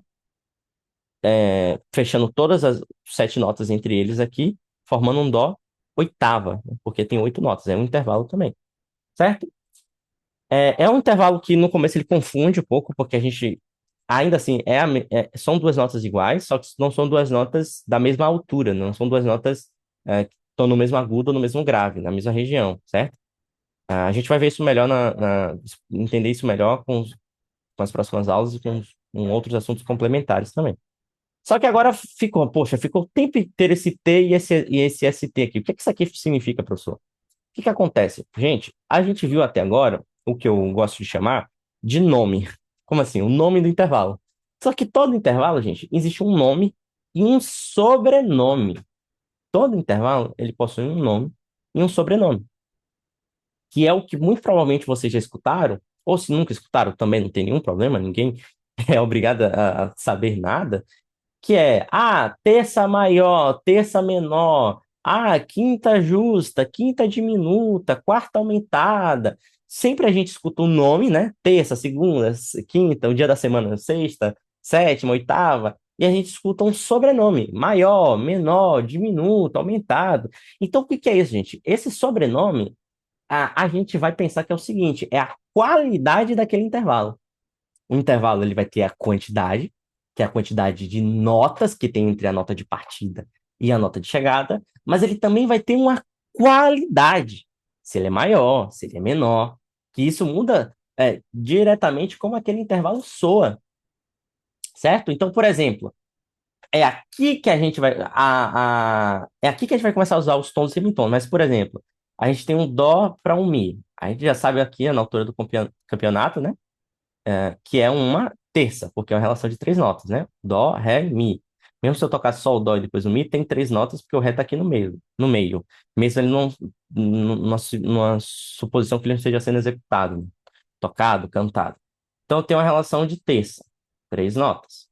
fechando todas as 7 notas entre eles aqui, formando um dó oitava, né? Porque tem 8 notas, é um intervalo também, certo? É um intervalo que no começo ele confunde um pouco, porque a gente, ainda assim, são duas notas iguais, só que não são duas notas da mesma altura, não são duas notas que estão no mesmo agudo ou no mesmo grave, na mesma região, certo? A gente vai ver isso melhor, entender isso melhor com as próximas aulas e com outros assuntos complementares também. Só que agora ficou o tempo inteiro esse T e esse ST aqui. O que é que isso aqui significa, professor? O que acontece? Gente, a gente viu até agora o que eu gosto de chamar de nome. Como assim? O nome do intervalo. Só que todo intervalo, gente, existe um nome e um sobrenome. Todo intervalo, ele possui um nome e um sobrenome, que é o que muito provavelmente vocês já escutaram, ou se nunca escutaram, também não tem nenhum problema, ninguém é obrigado a saber nada, que é terça maior, terça menor, quinta justa, quinta diminuta, quarta aumentada. Sempre a gente escuta o nome, né? Terça, segunda, quinta, o dia da semana, sexta, sétima, oitava, e a gente escuta um sobrenome, maior, menor, diminuto, aumentado. Então, o que que é isso, gente? Esse sobrenome, a gente vai pensar que é o seguinte, é a qualidade daquele intervalo. O intervalo ele vai ter a quantidade, que é a quantidade de notas que tem entre a nota de partida e a nota de chegada, mas ele também vai ter uma qualidade, se ele é maior, se ele é menor, que isso muda diretamente como aquele intervalo soa, certo? Então, por exemplo, é aqui que a gente vai começar a usar os tons e semitons, mas, por exemplo, a gente tem um dó para um mi, a gente já sabe aqui na altura do campeonato, né? Que é uma terça, porque é uma relação de 3 notas, né? Dó, ré, mi. Mesmo se eu tocar só o dó e depois o mi, tem 3 notas, porque o ré tá aqui no meio, no meio. Mesmo ele não, numa suposição que ele não esteja sendo executado, né? Tocado, cantado. Então eu tenho uma relação de terça, 3 notas.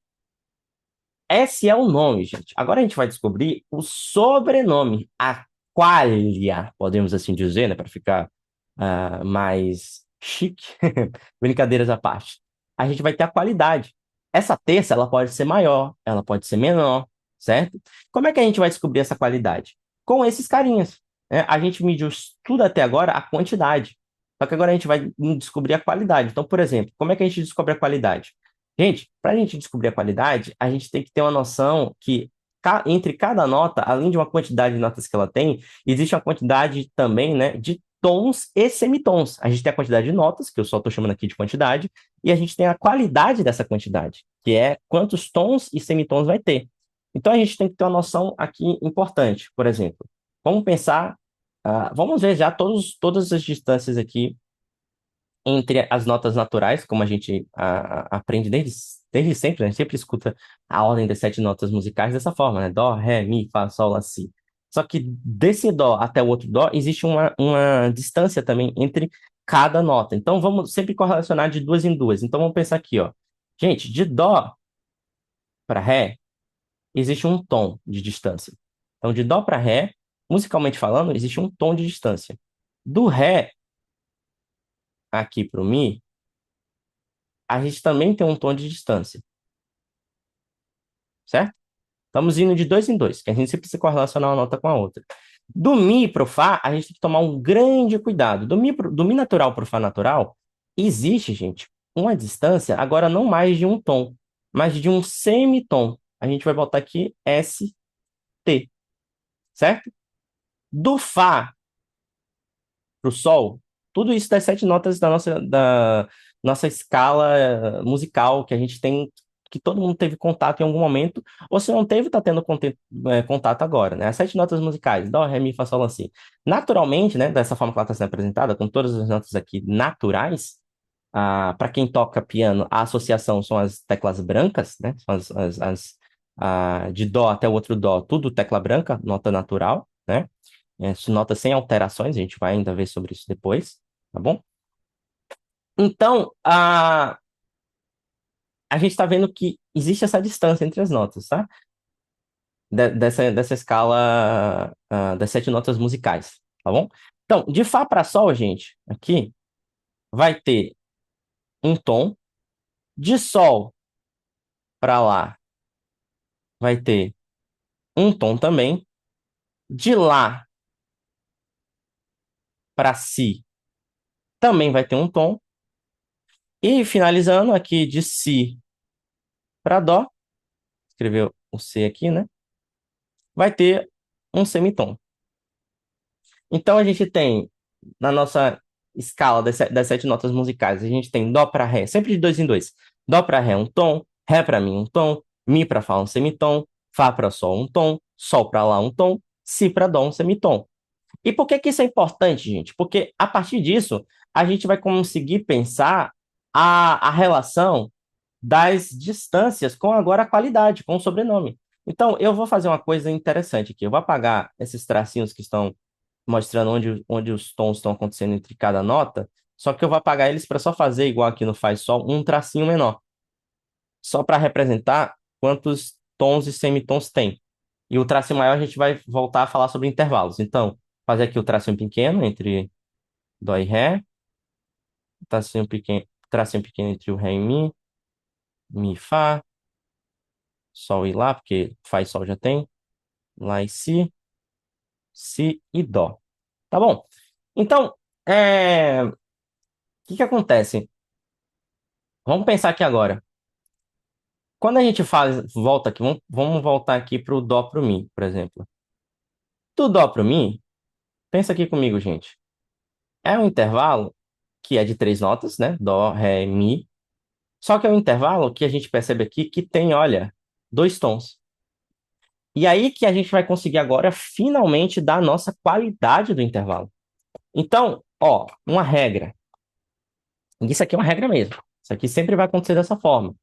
Esse é o nome, gente. Agora a gente vai descobrir o sobrenome, a qualia, podemos assim dizer, né, para ficar mais chique. Brincadeiras à parte. A gente vai ter a qualidade. Essa terça, ela pode ser maior, ela pode ser menor, certo? Como é que a gente vai descobrir essa qualidade? Com esses carinhas, né? A gente mediu tudo até agora a quantidade. Só que agora a gente vai descobrir a qualidade. Então, por exemplo, como é que a gente descobre a qualidade? Gente, para a gente descobrir a qualidade, a gente tem que ter uma noção que entre cada nota, além de uma quantidade de notas que ela tem, existe uma quantidade também, né, de tons e semitons. A gente tem a quantidade de notas, que eu só estou chamando aqui de quantidade, e a gente tem a qualidade dessa quantidade, que é quantos tons e semitons vai ter. Então a gente tem que ter uma noção aqui importante. Por exemplo, vamos pensar, vamos ver já todas as distâncias aqui entre as notas naturais, como a gente aprende desde sempre, né? A gente sempre escuta a ordem das 7 notas musicais dessa forma, né? Dó, ré, mi, fá, sol, lá, si. Só que desse dó até o outro dó, existe uma distância também entre cada nota. Então, vamos sempre correlacionar de duas em duas. Então, vamos pensar aqui, ó. Gente, de dó para ré, existe um tom de distância. Então, de dó para ré, musicalmente falando, existe um tom de distância. Do ré aqui para o mi, a gente também tem um tom de distância, certo? Estamos indo de dois em dois, que a gente sempre precisa correlacionar uma nota com a outra. Do Mi para o Fá, a gente tem que tomar um grande cuidado. Do mi natural para o Fá natural, existe, gente, uma distância, agora não mais de um tom, mas de um semitom. A gente vai botar aqui ST, certo? Do Fá para o Sol, tudo isso das 7 notas da nossa escala musical que a gente tem, que todo mundo teve contato em algum momento, ou se não teve, está tendo contato agora, né? As 7 notas musicais, Dó, Ré, Mi, Fá, Sol, Lá, Si. Naturalmente, né, dessa forma que ela está sendo apresentada, com todas as notas aqui naturais, Para quem toca piano, a associação são as teclas brancas, né? São de dó até o outro dó, tudo tecla branca, nota natural, né? Nota sem alterações, a gente vai ainda ver sobre isso depois, tá bom? Então, a gente está vendo que existe essa distância entre as notas, tá? Dessa escala, das 7 notas musicais, tá bom? Então, de Fá para Sol, gente, aqui vai ter um tom, de Sol para Lá vai ter um tom também, de Lá para Si também vai ter um tom, e finalizando aqui de Si para Dó, escreveu o C aqui, né? Vai ter um semitom. Então a gente tem na nossa escala das 7 notas musicais, a gente tem Dó para Ré, sempre de dois em dois. Dó para Ré um tom, Ré para Mi um tom, Mi para Fá um semitom, Fá para Sol um tom, Sol para Lá um tom, Si para Dó um semitom. E por que que isso é importante, gente? Porque a partir disso a gente vai conseguir pensar a relação das distâncias com agora a qualidade, com o sobrenome. Então, eu vou fazer uma coisa interessante aqui. Eu vou apagar esses tracinhos que estão mostrando onde os tons estão acontecendo entre cada nota, só que eu vou apagar eles para só fazer, igual aqui no Faz Sol, um tracinho menor, só para representar quantos tons e semitons tem. E o tracinho maior a gente vai voltar a falar sobre intervalos. Então, fazer aqui o tracinho pequeno entre Dó e Ré, tracinho pequeno entre o Ré e Mi, Fá, Sol e Lá, porque Fá e Sol já tem, Lá e Si e Dó. Tá bom? Então, o que que acontece? Vamos pensar aqui agora. Quando a gente volta aqui, vamos voltar aqui para o Dó para o Mi, por exemplo. Do Dó para o Mi, pensa aqui comigo, gente. É um intervalo que é de 3 notas, né? Dó, Ré, Mi. Só que é um intervalo que a gente percebe aqui que tem, olha, 2 tons. E aí que a gente vai conseguir agora finalmente dar a nossa qualidade do intervalo. Então, ó, uma regra. Isso aqui é uma regra mesmo. Isso aqui sempre vai acontecer dessa forma.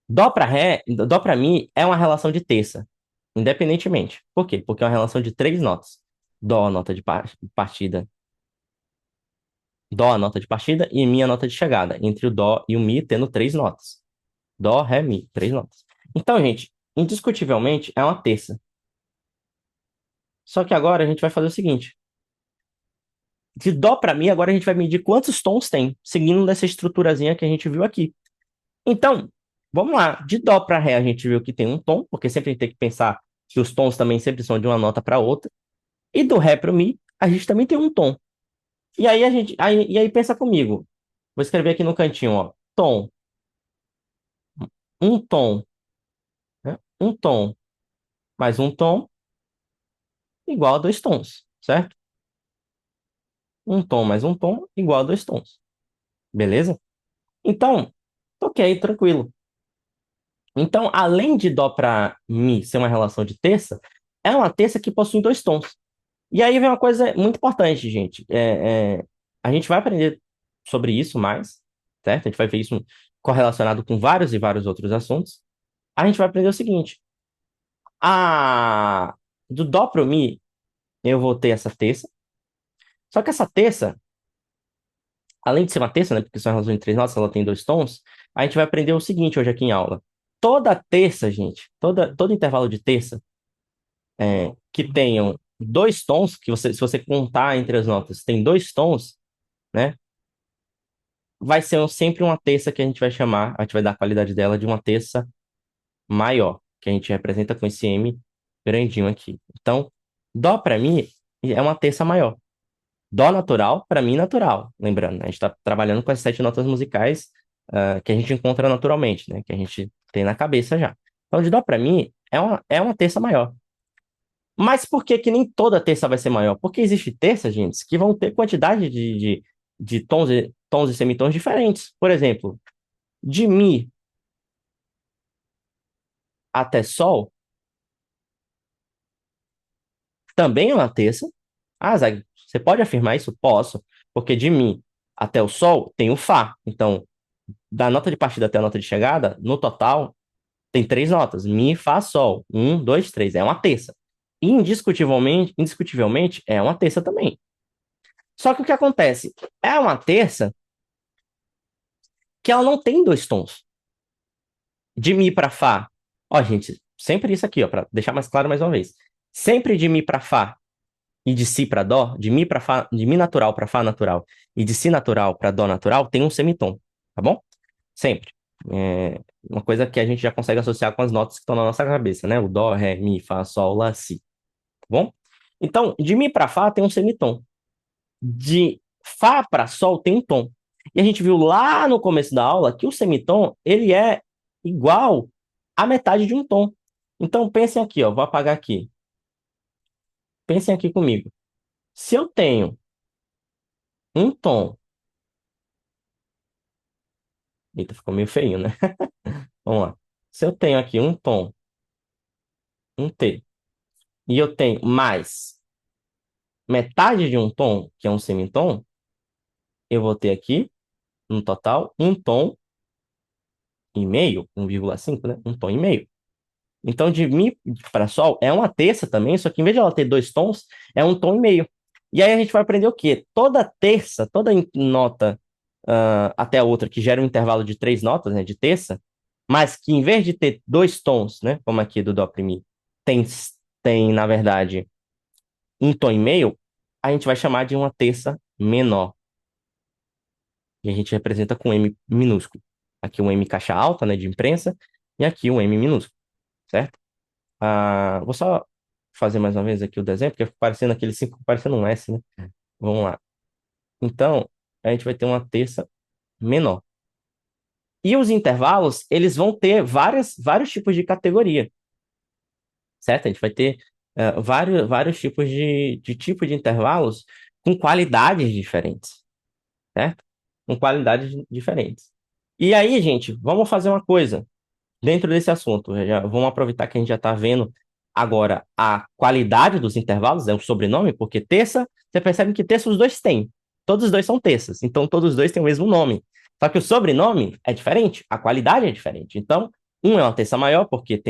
Dó para Ré, Dó para Mi é uma relação de terça, independentemente. Por quê? Porque é uma relação de 3 notas. Dó, a nota de partida. Dó, a nota de partida e Mi, a nota de chegada. Entre o Dó e o Mi, tendo 3 notas. Dó, Ré, Mi, 3 notas. Então, gente, indiscutivelmente é uma terça. Só que agora a gente vai fazer o seguinte. De Dó para Mi, agora a gente vai medir quantos tons tem, seguindo dessa estruturazinha que a gente viu aqui. Então, vamos lá. De Dó para Ré, a gente viu que tem um tom, porque sempre a gente tem que pensar que os tons também sempre são de uma nota para outra. E do Ré para o Mi, a gente também tem um tom. E aí e aí pensa comigo. Vou escrever aqui no cantinho, ó. Tom. Um tom, né? Um tom mais um tom igual a 2 tons, certo? Um tom mais um tom igual a 2 tons. Beleza? Então, ok, tranquilo. Então, além de Dó para Mi ser uma relação de terça, é uma terça que possui 2 tons. E aí vem uma coisa muito importante, gente. A gente vai aprender sobre isso mais, certo? A gente vai ver isso correlacionado com vários e vários outros assuntos. A gente vai aprender o seguinte: do Dó pro Mi, eu vou ter essa terça. Só que essa terça, além de ser uma terça, né? Porque são relações de 3 notas, ela tem 2 tons. A gente vai aprender o seguinte hoje aqui em aula. Toda terça, gente, todo intervalo de terça que tenham 2 tons, se você contar entre as notas, tem 2 tons, né? Vai ser sempre uma terça que a gente vai chamar, a gente vai dar a qualidade dela de uma terça maior, que a gente representa com esse M grandinho aqui. Então, Dó para mim é uma terça maior. Dó natural, para mim natural. Lembrando, né? A gente está trabalhando com as 7 notas musicais que a gente encontra naturalmente, né? Que a gente tem na cabeça já. Então, de Dó para mim é uma terça maior. Mas por que que nem toda terça vai ser maior? Porque existe terças, gente, que vão ter quantidade de tons e semitons diferentes. Por exemplo, de Mi até Sol também é uma terça. Ah, Zag, você pode afirmar isso? Posso. Porque de Mi até o Sol, tem o Fá. Então, da nota de partida até a nota de chegada, no total, tem três notas: Mi, Fá, Sol. Um, dois, três. É uma terça. Indiscutivelmente, é uma terça também. Só que o que acontece? É uma terça que ela não tem dois tons. De Mi para Fá. Ó, gente, sempre isso aqui, ó, para deixar mais claro mais uma vez. Sempre de Mi para Fá e de Si para Dó, de Mi para Fá, de Mi natural para Fá natural e de Si natural para Dó natural, tem um semitom, tá bom? Sempre. É uma coisa que a gente já consegue associar com as notas que estão na nossa cabeça, né? O Dó, Ré, Mi, Fá, Sol, Lá, Si, tá bom? Então, de Mi para Fá tem um semitom. De Fá para Sol tem um tom. E a gente viu lá no começo da aula que o semitom, ele é igual à metade de um tom. Então, pensem aqui, ó, vou apagar aqui. Pensem aqui comigo. Se eu tenho um tom, eita, ficou meio feio, né? Vamos lá. Se eu tenho aqui um tom, um T, e eu tenho mais metade de um tom, que é um semitom, eu vou ter aqui, no total, um tom e meio, 1,5, né? Um tom e meio. Então, de Mi para Sol é uma terça também, só que em vez de ela ter dois tons, é um tom e meio. E aí a gente vai aprender o quê? Toda terça, toda nota até a outra que gera um intervalo de três notas, né, de terça, mas que em vez de ter dois tons, né, como aqui do Dó Mi, tem, tem, na verdade, um tom e meio, a gente vai chamar de uma terça menor. E a gente representa com M minúsculo. Aqui um M caixa alta, né, de imprensa, e aqui um M minúsculo, certo? Vou só fazer mais uma vez aqui o desenho, porque fica parecendo aquele 5, parecendo um S, né? Vamos lá. Então, a gente vai ter uma terça menor. E os intervalos, eles vão ter vários tipos de categoria, certo? A gente vai ter vários tipos de tipo de intervalos com qualidades diferentes, certo? Com qualidades diferentes. E aí, gente, vamos fazer uma coisa dentro desse assunto. Vamos aproveitar que a gente já está vendo agora a qualidade dos intervalos, é o sobrenome, porque terça, você percebe que terça os dois têm. Todos os dois são terças, então todos os dois têm o mesmo nome. Só que o sobrenome é diferente, a qualidade é diferente. Então, um é uma terça maior, porque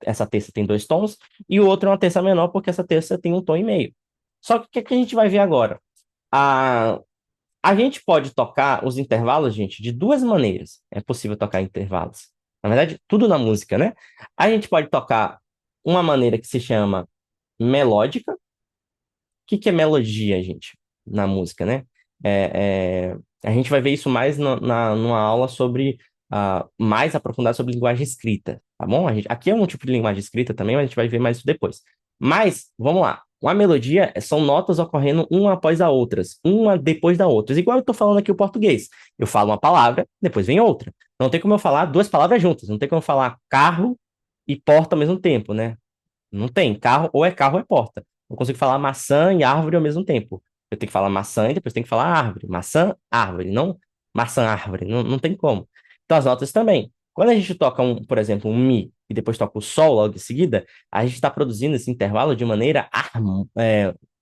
essa terça tem dois tons, e o outro é uma terça menor, porque essa terça tem um tom e meio. Só que o que é que a gente vai ver agora? A, a gente pode tocar os intervalos, gente, de duas maneiras. É possível tocar intervalos. Na verdade, tudo na música, né? A gente pode tocar uma maneira que se chama melódica. O que que é melodia, gente, na música, né? A gente vai ver isso mais numa aula sobre, mais aprofundada sobre linguagem escrita, tá bom? Aqui é um tipo de linguagem escrita também, mas a gente vai ver mais isso depois. Mas, vamos lá. Uma melodia são notas ocorrendo uma após a outras, uma depois da outra. Igual eu estou falando aqui o português. Eu falo uma palavra, depois vem outra. Não tem como eu falar duas palavras juntas. Não tem como eu falar carro e porta ao mesmo tempo, né? Não tem. Carro ou é porta. Não consigo falar maçã e árvore ao mesmo tempo. Eu tenho que falar maçã e depois tenho que falar árvore. Maçã, árvore, não maçã, árvore. Não, não tem como. Então as notas também. Quando a gente toca, por exemplo, um Mi e depois toca o Sol logo em seguida, a gente está produzindo esse intervalo de maneira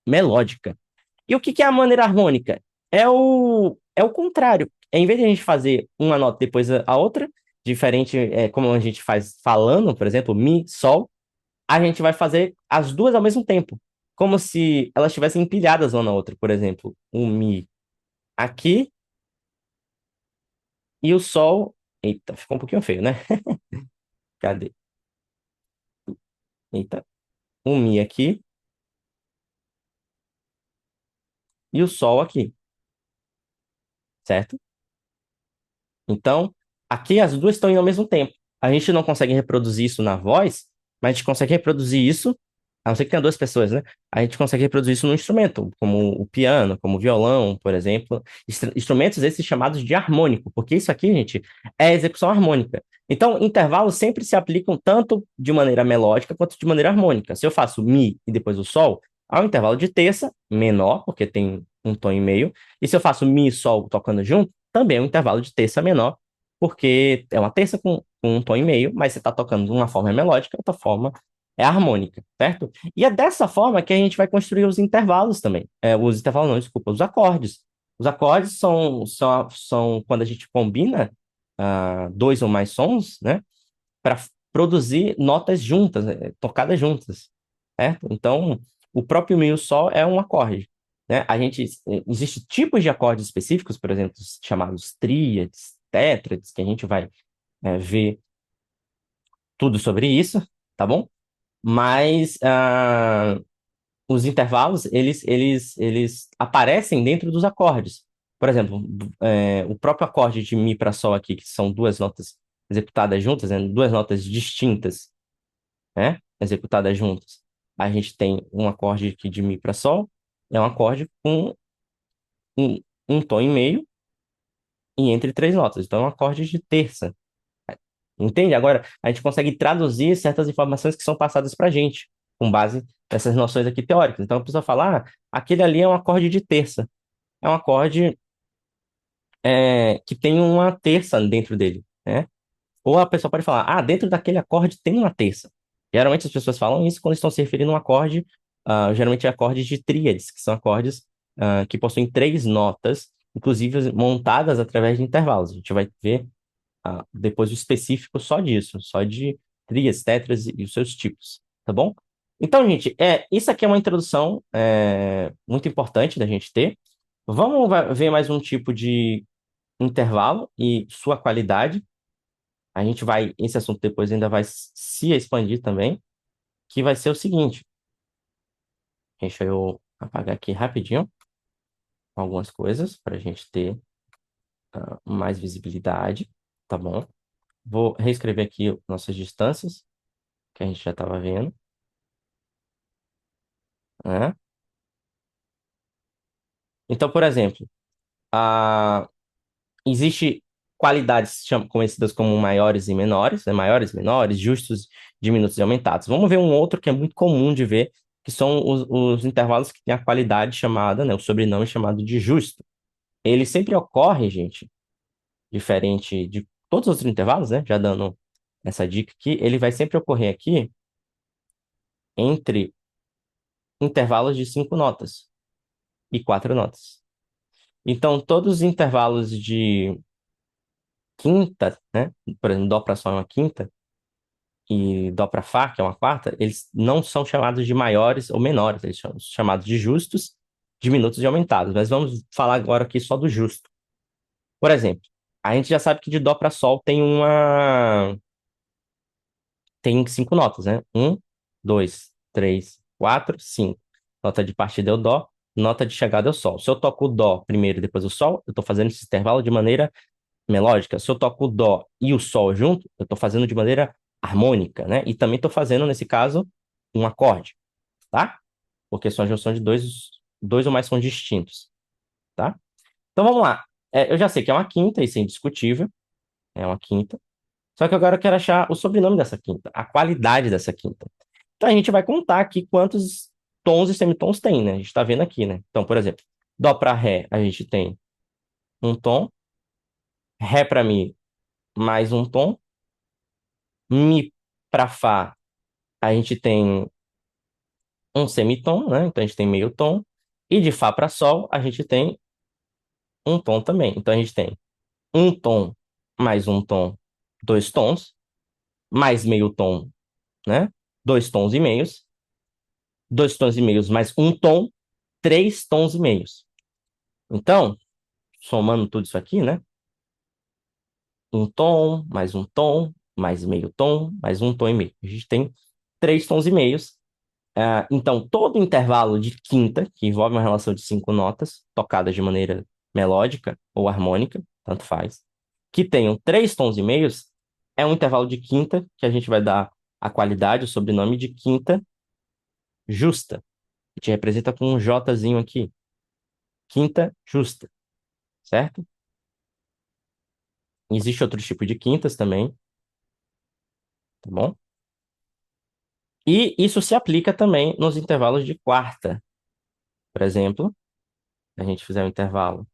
melódica. E o que que é a maneira harmônica? É o contrário. Em vez de a gente fazer uma nota depois a outra, diferente, como a gente faz falando, por exemplo, Mi, Sol, a gente vai fazer as duas ao mesmo tempo, como se elas estivessem empilhadas uma na outra. Por exemplo, o Mi aqui e o Sol. Eita, ficou um pouquinho feio, né? Cadê? Eita. O Mi aqui e o Sol aqui, certo? Então, aqui as duas estão indo ao mesmo tempo. A gente não consegue reproduzir isso na voz, mas a gente consegue reproduzir isso, a não ser que tenha duas pessoas, né? A gente consegue reproduzir isso num instrumento, como o piano, como o violão, por exemplo. Instrumentos esses chamados de harmônico, porque isso aqui, gente, é execução harmônica. Então, intervalos sempre se aplicam tanto de maneira melódica quanto de maneira harmônica. Se eu faço Mi e depois o Sol, há um intervalo de terça menor, porque tem um tom e meio. E se eu faço Mi e Sol tocando junto, também é um intervalo de terça menor, porque é uma terça com um tom e meio, mas você está tocando de uma forma melódica, outra forma é harmônica, certo? E é dessa forma que a gente vai construir os intervalos também. Os intervalos não, desculpa, os acordes. Os acordes são quando a gente combina dois ou mais sons, né? Para produzir notas juntas, né, tocadas juntas, certo? Então, o próprio Mi e o Sol é um acorde, né? Existem tipos de acordes específicos, por exemplo, chamados tríades, tétrades, que a gente vai ver tudo sobre isso, tá bom? Mas os intervalos, eles aparecem dentro dos acordes. Por exemplo, o próprio acorde de Mi para Sol aqui, que são duas notas executadas juntas, né? Duas notas distintas, né? Executadas juntas. A gente tem um acorde aqui de Mi para Sol, é um acorde com um, um tom e meio e entre três notas. Então, é um acorde de terça. Entende? Agora, a gente consegue traduzir certas informações que são passadas para a gente, com base nessas noções aqui teóricas. Então, a pessoa fala, aquele ali é um acorde de terça. É um acorde que tem uma terça dentro dele, né? Ou a pessoa pode falar, dentro daquele acorde tem uma terça. Geralmente as pessoas falam isso quando estão se referindo a um acorde, geralmente é acordes de tríades, que são acordes que possuem três notas, inclusive montadas através de intervalos. A gente vai ver depois o específico só disso, só de tríades, tetras e os seus tipos, tá bom? Então, gente, isso aqui é uma introdução muito importante da gente ter. Vamos ver mais um tipo de intervalo e sua qualidade. A gente vai, esse assunto depois ainda vai se expandir também, que vai ser o seguinte. Deixa eu apagar aqui rapidinho algumas coisas para a gente ter mais visibilidade, tá bom? Vou reescrever aqui nossas distâncias, que a gente já estava vendo, né? Então, por exemplo, a existe qualidades conhecidas como maiores e menores, né? Maiores, menores, justos, diminutos e aumentados. Vamos ver um outro que é muito comum de ver, que são os intervalos que têm a qualidade chamada, né? O sobrenome chamado de justo. Ele sempre ocorre, gente, diferente de todos os outros intervalos, né? Já dando essa dica aqui, ele vai sempre ocorrer aqui entre intervalos de 5 notas e 4 notas. Então, todos os intervalos de quinta, né? Por exemplo, Dó para Sol é uma quinta, e Dó para Fá, que é uma quarta, eles não são chamados de maiores ou menores, eles são chamados de justos, diminutos e aumentados. Mas vamos falar agora aqui só do justo. Por exemplo, a gente já sabe que de Dó para Sol tem 5 notas, né? Um, dois, três, quatro, cinco. Nota de partida é o Dó, nota de chegada é o Sol. Se eu toco o Dó primeiro e depois o Sol, eu estou fazendo esse intervalo de maneira melódica. Se eu toco o Dó e o Sol junto, eu estou fazendo de maneira harmônica, né? E também estou fazendo, nesse caso, um acorde, tá? Porque são a junção de dois ou mais sons distintos, tá? Então vamos lá. Eu já sei que é uma quinta, isso é indiscutível. É uma quinta. Só que agora eu quero achar o sobrenome dessa quinta, a qualidade dessa quinta. Então a gente vai contar aqui quantos tons e semitons tem, né? A gente está vendo aqui, né? Então, por exemplo, Dó para Ré, a gente tem um tom. Ré para Mi, mais um tom. Mi para Fá, a gente tem um semitom, né? Então a gente tem meio tom. E de Fá para Sol, a gente tem um tom também. Então a gente tem um tom mais um tom, dois tons, mais meio tom, né? Dois tons e meios. Dois tons e meios mais um tom, três tons e meios. Então, somando tudo isso aqui, né? Um tom, mais meio tom, mais um tom e meio. A gente tem três tons e meios. Então, todo intervalo de quinta, que envolve uma relação de 5 notas, tocadas de maneira melódica ou harmônica, tanto faz, que tenham três tons e meios, é um intervalo de quinta que a gente vai dar a qualidade, o sobrenome de quinta justa. A gente representa com um Jzinho aqui. Quinta justa, certo? Existe outro tipo de quintas também, tá bom? E isso se aplica também nos intervalos de quarta. Por exemplo, se a gente fizer um intervalo.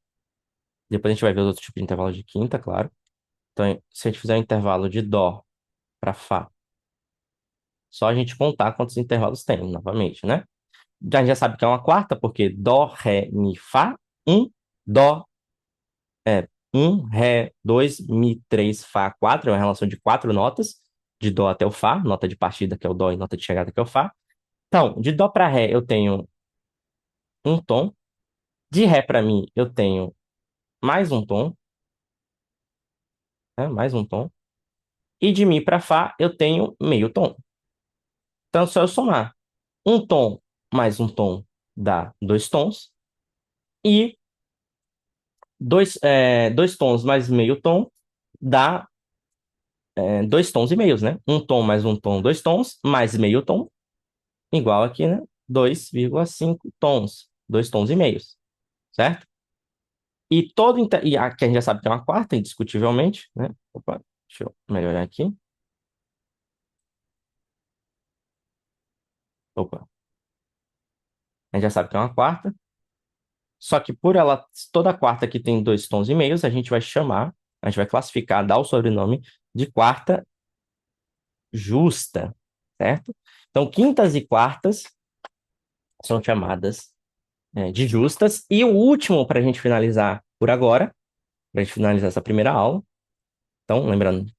Depois a gente vai ver os outros tipos de intervalos de quinta, claro. Então, se a gente fizer um intervalo de Dó para Fá, só a gente contar quantos intervalos tem, novamente, né? A gente já sabe que é uma quarta, porque Dó, Ré, Mi, Fá, um, Dó é 1, Ré 2, Mi 3, Fá 4, é uma relação de quatro notas, de Dó até o Fá, nota de partida que é o Dó e nota de chegada que é o Fá. Então, de Dó para Ré eu tenho um tom, de Ré para Mi eu tenho mais um tom, né? Mais um tom, e de Mi para Fá eu tenho meio tom. Então, é só eu somar um tom mais um tom dá dois tons, e dois tons mais meio tom dá dois tons e meios, né? Um tom mais um tom, dois tons, mais meio tom, igual aqui, né? 2,5 tons, dois tons e meios, certo? E aqui a gente já sabe que é uma quarta, indiscutivelmente, né? Opa, deixa eu melhorar aqui. Opa, a gente já sabe que é uma quarta. Só que por ela, toda quarta que tem dois tons e meios, a gente vai classificar, dar o sobrenome de quarta justa, certo? Então, quintas e quartas são chamadas de justas. E o último, para a gente finalizar por agora, para a gente finalizar essa primeira aula. Então, lembrando,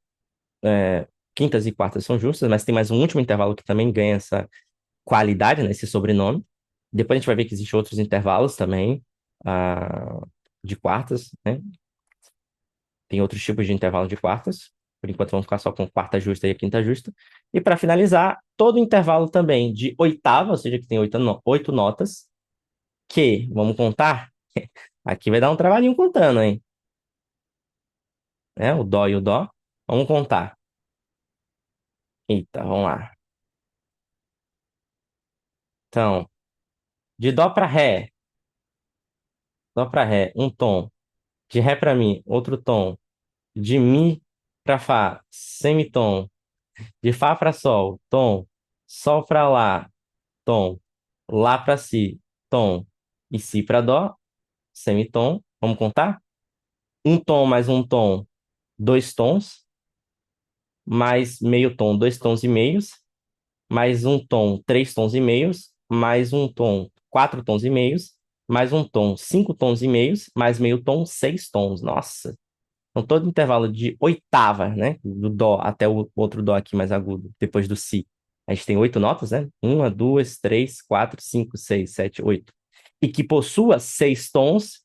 quintas e quartas são justas, mas tem mais um último intervalo que também ganha essa qualidade, né, esse sobrenome. Depois a gente vai ver que existem outros intervalos também, de quartas, né? Tem outros tipos de intervalo de quartas. Por enquanto, vamos ficar só com quarta justa e a quinta justa. E para finalizar, todo intervalo também de oitava, ou seja, que tem oito notas, que, vamos contar, aqui vai dar um trabalhinho contando, hein? Né? O dó e o dó. Vamos contar. Eita, vamos lá. Então, de dó para ré, um tom. De ré para mi, outro tom. De mi para fá, semitom. De fá para sol, tom. Sol para lá, tom. Lá para si, tom. E si para dó, semitom. Vamos contar? Um tom mais um tom, dois tons. Mais meio tom, dois tons e meios. Mais um tom, três tons e meios, mais um tom, quatro tons e meios, mais um tom, cinco tons e meios, mais meio tom, seis tons. Nossa! Então, todo intervalo de oitava, né? Do dó até o outro dó aqui mais agudo, depois do si. A gente tem oito notas, né? Uma, duas, três, quatro, cinco, seis, sete, oito. E que possua seis tons,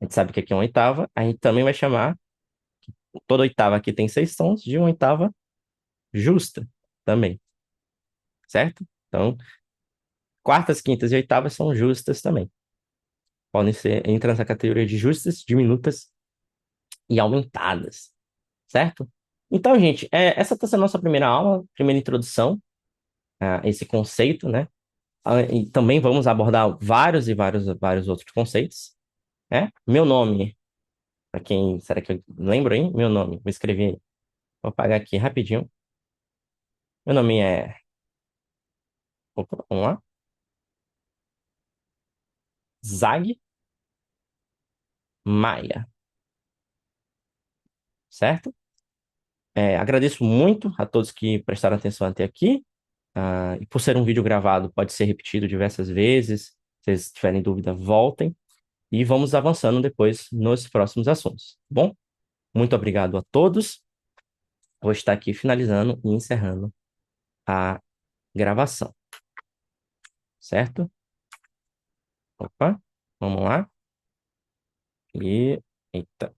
a gente sabe que aqui é uma oitava, a gente também vai chamar, toda oitava aqui tem seis tons, de uma oitava justa também, certo? Então, quartas, quintas e oitavas são justas também. Podem ser, entram nessa categoria de justas, diminutas e aumentadas, certo? Então, gente, essa está sendo a nossa primeira aula, primeira introdução a esse conceito, né? E também vamos abordar vários e vários outros conceitos, né? Meu nome, para quem, será que eu lembro, hein? Meu nome, vou escrever aí. Vou apagar aqui rapidinho. Meu nome é, opa, vamos lá, Zag Maia, certo? Agradeço muito a todos que prestaram atenção até aqui. E por ser um vídeo gravado, pode ser repetido diversas vezes. Se vocês tiverem dúvida, voltem. E vamos avançando depois nos próximos assuntos. Tá bom? Muito obrigado a todos. Vou estar aqui finalizando e encerrando a gravação, certo? Opa, vamos lá. E. Eita.